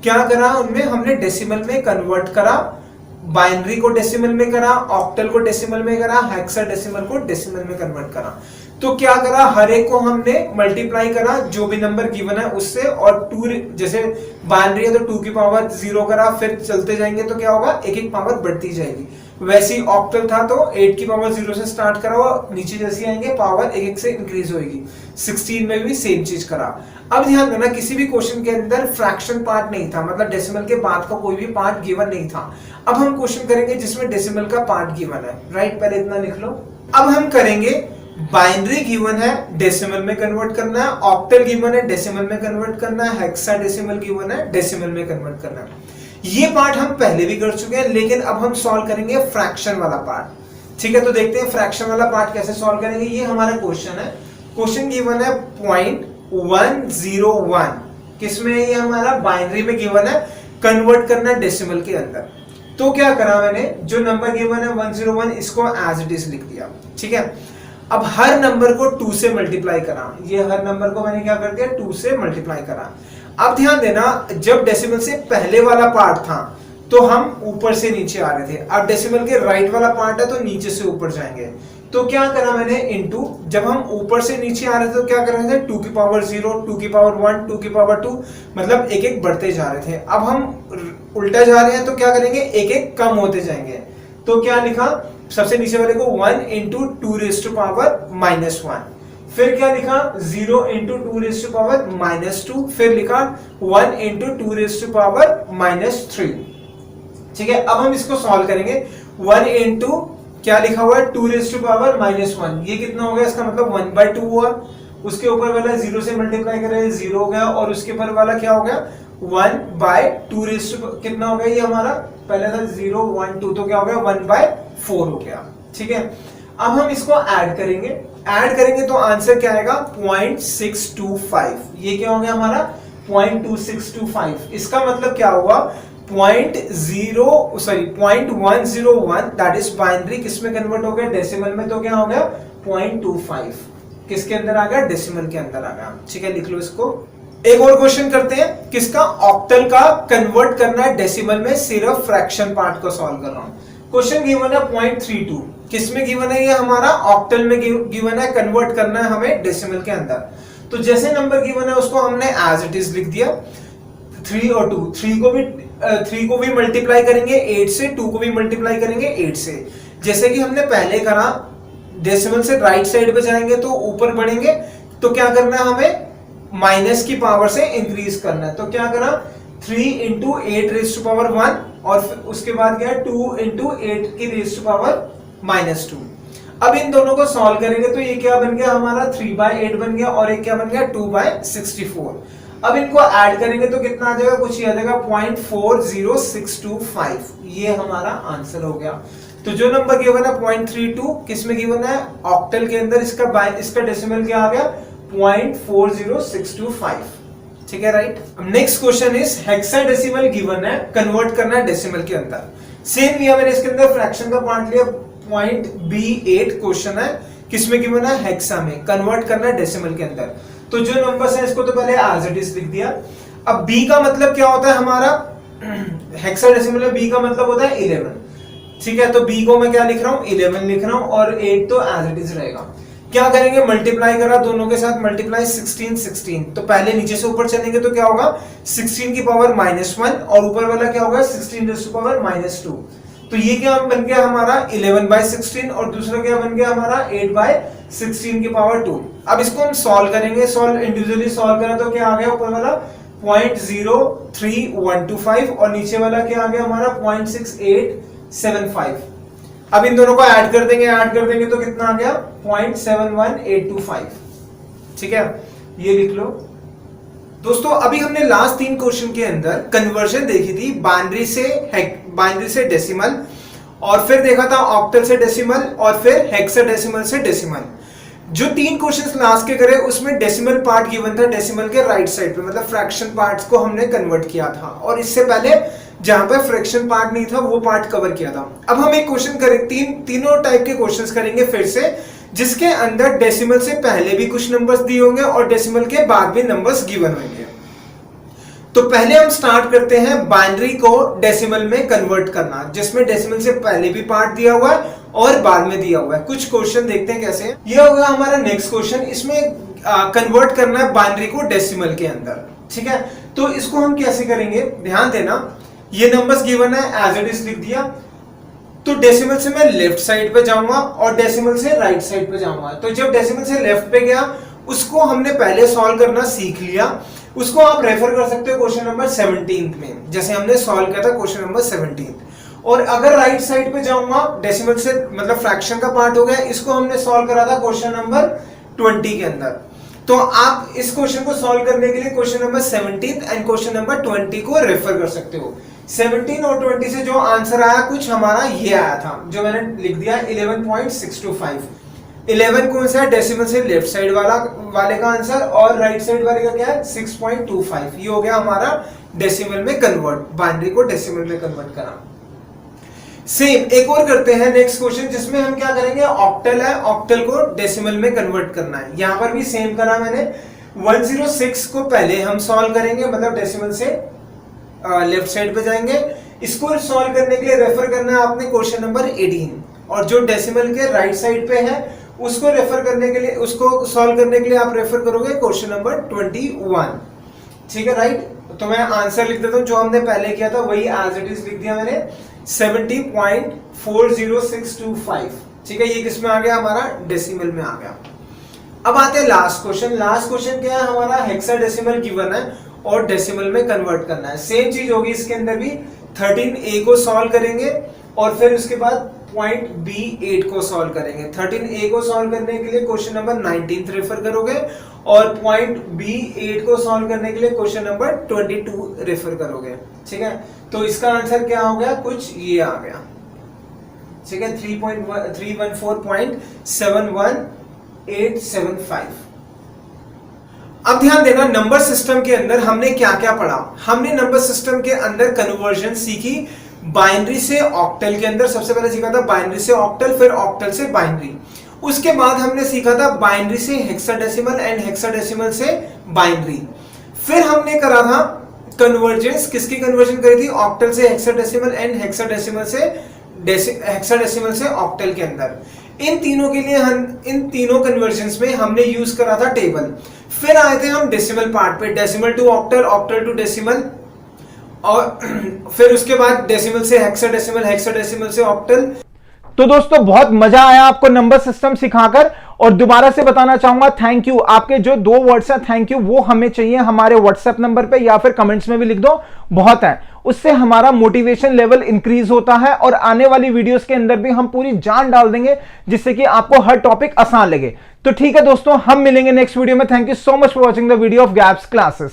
[SPEAKER 2] क्या करा, उनमें हमने डेसिमल में कन्वर्ट करा, बाइनरी को डेसिमल में करा, ऑक्टल को डेसिमल में करा, हेक्साडेसिमल को डेसिमल में कन्वर्ट करा। तो क्या करा, हर एक को हमने मल्टीप्लाई करा जो भी नंबर गिवन है उससे, और 2 जैसे बाइनरी है तो 2 की पावर 0 करा, फिर चलते जाएंगे तो क्या होगा एक एक पावर बढ़ती जाएगी। वैसे ही ऑक्टल था तो 8 की पावर 0 से स्टार्ट करा, और नीचे जैसे आएंगे पावर एक एक से इंक्रीज होगी। 16 में भी सेम चीज करा। अब ध्यान देना, किसी भी क्वेश्चन के अंदर फ्रैक्शन पार्ट नहीं था, मतलब डेसिमल के बाद का कोई भी पार्ट गिवन नहीं था। अब हम क्वेश्चन करेंगे जिसमें डेसिमल का पार्ट गिवन है, राइट, पहले इतना लिख लो। अब हम करेंगे बाइनरी गिवन है डेसिमल में कन्वर्ट करना है, ऑक्टल गिवन है डेसिमल में कन्वर्ट करना है, हेक्साडेसिमल गिवन है डेसिमल में कन्वर्ट करना है। ये पार्ट हम पहले भी कर चुके हैं, लेकिन अब हम सॉल्व करेंगे फ्रैक्शन वाला पार्ट, ठीक है। तो देखते हैं फ्रैक्शन वाला पार्ट कैसे सॉल्व करेंगे। ये हमारा क्वेश्चन है, क्वेश्चन गिवन है 0.101, किसमें ये हमारा बाइनरी में गिवन है, कन्वर्ट करना है डेसिमल के अंदर। तो क्या करा मैंने, जो नंबर गिवन है 101 इसको एज इट इज लिख दिया, ठीक है। अब हर नंबर को 2 से मल्टीप्लाई करा, ये हर नंबर को मैंने क्या कर दिया 2 से मल्टीप्लाई करा। अब ध्यान देना, जब डेसिमल से पहले वाला पार्ट था तो हम ऊपर से नीचे आ रहे थे, अब डेसिमल के राइट वाला पार्ट है तो नीचे से ऊपर जाएंगे। तो क्या करा मैंने इनटू, जब हम ऊपर से नीचे आ रहे थे तो क्या कर रहे थे 2 की पावर 0, 2 की पावर 1, 2 की पावर 2, मतलब एक एक बढ़ते जा रहे थे। अब हम उल्टा जा रहे हैं तो क्या करेंगे एक एक कम होते जाएंगे। तो क्या लिखा, सबसे नीचे वाले को 1 इंटू 2 रेज़ टू पावर -1, फिर क्या लिखा 0 इंटू 2 रेज़ टू पावर -2, फिर लिखा 1 इंटू 2 रेज़ टू पावर -3, ठीक है। अब हम इसको सॉल्व करेंगे। 1 इंटू क्या लिखा हुआ है 2 रेज़ टू पावर -1, ये कितना हो गया, इसका मतलब 1/2 हुआ। उसके ऊपर वाला 0 से मल्टीप्लाई करें 0 हो गया, और उसके ऊपर वाला क्या हो गया 1/2 कितना हो गया ये हमारा, पहले था 0 1 2, तो क्या हो गया 1/4 हो गया। ठीक है, अब हम इसको ऐड करेंगे तो आंसर क्या आएगा 0.625। ये क्या हो गया हमारा 0.2625। इसका मतलब क्या हुआ 0.101, दैट इज बाइनरी, किसमें कन्वर्ट हो गया डेसिमल में, तो क्या हो गया 0.25 किसके अंदर आ गया डेसिमल के अंदर आ गया। ठीक है, लिख लो इसको। एक और क्वेश्चन करते हैं, किसका ऑक्टल का कन्वर्ट करना है डेसिमल में, सिर्फ फ्रैक्शन पार्ट को सॉल्व कर रहा हूं। क्वेश्चन गिवन है 0.32, किसमें गिवन है ये हमारा ऑक्टल में गिवन है, कन्वर्ट करना है हमें डेसिमल के अंदर। तो जैसे नंबर गिवन है उसको हमने एज इट इज लिख दिया, 3 और 2, 3 को भी मल्टीप्लाई करेंगे 8 से, 2 को भी मल्टीप्लाई करेंगे 8 से। जैसे कि हमने पहले करा, डेसिमल से राइट साइड पे जाएंगे तो ऊपर बढ़ेंगे, तो क्या करना है हमें माइनस की पावर से इंक्रीज करना है। तो क्या करा 3 into 8 raised to power 1, और उसके बाद क्या 2 into 8 की raised to power -2। अब इन दोनों को सॉल्व करेंगे तो ये क्या बन गया हमारा 3/8 बन गया, और एक क्या बन गया 2/64। अब इनको ऐड करेंगे तो कितना आ जाएगा, कुछ ही आ जाएगा 0.40625। ये हमारा आंसर हो गया। तो जो नंबर गिवन है 0.32 किसमें गिवन है ऑक्टल के अंदर, इसका डेसिमल क्या आ गया 0.40625। ठीक है, राइट। अब next question is hexadecimal given है, कन्वर्ट करना है डेसिमल के अंदर। सेम लिया मैंने इसके अंदर, फ्रैक्शन का पार्ट लिया, 0.B8 क्वेश्चन है, किसमें गिवन है हेक्सा में, कन्वर्ट करना है डेसिमल के अंदर। तो जो नंबर्स हैं इसको तो पहले एज इट इज लिख दिया। अब B का मतलब क्या होता है हमारा, हेक्साडेसिमल में B का मतलब होता है 11। ठीक है, तो B को मैं क्या लिख रहा हूं 11 लिख रहा हूं, और 8 तो एज इट इज रहेगा। क्या करेंगे मल्टीप्लाई करा दोनों के साथ, मल्टीप्लाई 16 तो पहले नीचे से ऊपर चलेंगे तो क्या होगा 16 की पावर -1, और ऊपर वाला क्या होगा 16 raised to power -2। तो ये क्या बन गया हमारा 11/16, और दूसरा क्या बन गया हमारा 8/16 की पावर 2। अब इसको हम सॉल्व करेंगे, इंडिविजुअली सॉल्व करें तो क्या आ गया ऊपर वाला 0.03125, और नीचे वाला क्या आ गया हमारा 0.6875। अब इन दोनों को ऐड कर देंगे तो कितना आ गया 0.71825। ठीक है, ये लिख लो। दोस्तों अभी हमने लास्ट 3 क्वेश्चन के अंदर कन्वर्जन देखी थी, बाइनरी से डेसिमल, और फिर देखा था ऑक्टल से डेसिमल, और फिर हेक्साडेसिमल से डेसिमल। जो 3 क्वेश्चंस लास्ट के करे उसमें डेसिमल पार्ट गिवन था डेसिमल के राइट साइड पे, मतलब फ्रैक्शन पार्ट्स को हमने कन्वर्ट किया था, और इससे पहले जहां पे फ्रैक्शन पार्ट नहीं था वो पार्ट कवर किया था। अब हम एक क्वेश्चन करेंगे, तीनों टाइप के क्वेश्चंस करेंगे फिर से, जिसके अंदर डेसिमल से पहले भी कुछ नंबर्स दिए होंगे और डेसिमल के बाद भी नंबर्स गिवन होंगे। तो पहले हम स्टार्ट करते हैं बाइनरी को डेसिमल में कन्वर्ट करना, जिसमें डेसिमल से पहले भी पार्ट दिया हुआ है और बाद में दिया हुआ है। कुछ क्वेश्चन देखते हैं कैसे हैं। ये होगा हमारा नेक्स्ट क्वेश्चन, इसमें कन्वर्ट करना है बाइनरी को डेसिमल के अंदर। ठीक है, तो इसको हम कैसे करेंगे, ध्यान देना। ये नंबर्स गिवन है एज इट इज लिख दिया, तो डेसिमल से मैं लेफ्ट साइड पे जाऊंगा और डेसिमल से राइट साइड पे जाऊंगा। तो जब डेसिमल से लेफ्ट पे गया उसको हमने पहले सॉल्व करना सीख लिया, उसको आप रेफर कर सकते हो क्वेश्चन नंबर 17 में, जैसे हमने सॉल्व किया था क्वेश्चन नंबर 17। और अगर राइट साइड पे जाऊंगा, डेसिमल से मतलब फ्रैक्शन का पार्ट हो गया, इसको हमने सॉल्व करा था क्वेश्चन नंबर 20 के अंदर। तो आप इस क्वेश्चन को सॉल्व करने के लिए question number 17 and question number 20 को रेफर कर सकते हो। 17 और 20 से जो आंसर आया कुछ हमारा ये आया था, जो मैंने लिख दिया 11.625। 11 कौन सा है, डेसिमल से लेफ्ट साइड वाले का आंसर, और राइट साइड वाले का क्या है 6.25। ये हो गया हमारा डेसिमल में कन्वर्ट, बाइनरी को डेसिमल में कन्वर्ट करा। सेम एक और करते हैं नेक्स्ट क्वेश्चन, जिसमें हम क्या करेंगे, ऑक्टल है, ऑक्टल को डेसिमल में कन्वर्ट करना है। यहां पर भी सेम करा मैंने, 106 को पहले हम सॉल्व करेंगे, मतलब डेसिमल से लेफ्ट साइड पे जाएंगे। इसको सॉल्व करने के लिए रेफर करना है आपने क्वेश्चन नंबर 18, और जो डेसिमल के राइट साइड पे है उसको रेफर करने के लिए, उसको सॉल्व करने के लिए आप रेफर करोगे क्वेश्चन नंबर 21। ठीक है, राइट। तो मैं आंसर लिख देता हूं, जो हमने पहले किया था वही एज इट इज लिख दिया मैंने, 70.40625। ठीक है, ये किसमें आ गया हमारा डेसिमल में आ गया। अब आते हैं लास्ट क्वेश्चन। लास्ट क्वेश्चन क्या है हमारा, हेक्साडेसिमल गिवन है और डेसिमल में कन्वर्ट करना है। सेम चीज होगी इसके अंदर भी, 13A को सॉल्व करेंगे और फिर उसके बाद पॉइंट B8 को सॉल्व करेंगे। 13A को सॉल्व करने के लिए क्वेश्चन नंबर 19 रेफर करोगे और पॉइंट B8 को सॉल्व करने के लिए क्वेश्चन नंबर 22 रेफर करोगे। ठीक है, तो इसका आंसर क्या हो गया, कुछ ये आ गया। ठीक है, 314.71875। अब ध्यान देना, नंबर सिस्टम के अंदर हमने क्या क्या पढ़ा। हमने नंबर सिस्टम के अंदर कन्वर्जन सीखी, बाइनरी से ऑक्टल के अंदर सबसे पहले सीखा था बाइनरी से ऑक्टल, फिर ऑक्टल से बाइनरी। उसके बाद हमने सीखा था बाइनरी से हेक्साडेसिमल एंड हेक्साडेसिमल से बाइनरी। फिर हमने करा था कन्वर्जेंस, किसकी कन्वर्जन करी थी, ऑक्टल से हेक्साडेसिमल एंड हेक्साडेसिमल से ऑक्टल के अंदर। इन तीनों के लिए इन तीनों कन्वर्जन्स में हमने यूज करा था टेबल। फिर आए थे हम डेसिमल पार्ट पे, decimal to octal, octal to decimal, और फिर उसके बाद डेसिमल से हेक्साडेसिमल, हेक्साडेसिमल से ऑक्टल।
[SPEAKER 1] तो दोस्तों बहुत मजा आया आपको नंबर सिस्टम सिखाकर, और दोबारा से बताना चाहूंगा थैंक यू। आपके जो 2 वर्ड्स हैं थैंक यू, वो हमें चाहिए हमारे व्हाट्सएप नंबर पे या फिर कमेंट्स में भी लिख दो, बहुत है। उससे हमारा मोटिवेशन लेवल इंक्रीज होता है और आने वाली वीडियोस के अंदर भी हम पूरी जान डाल देंगे जिससे कि आपको हर टॉपिक आसान लगे। तो ठीक है दोस्तों, हम मिलेंगे नेक्स्ट वीडियो में। Thank you so much for watching the video of gaps classes.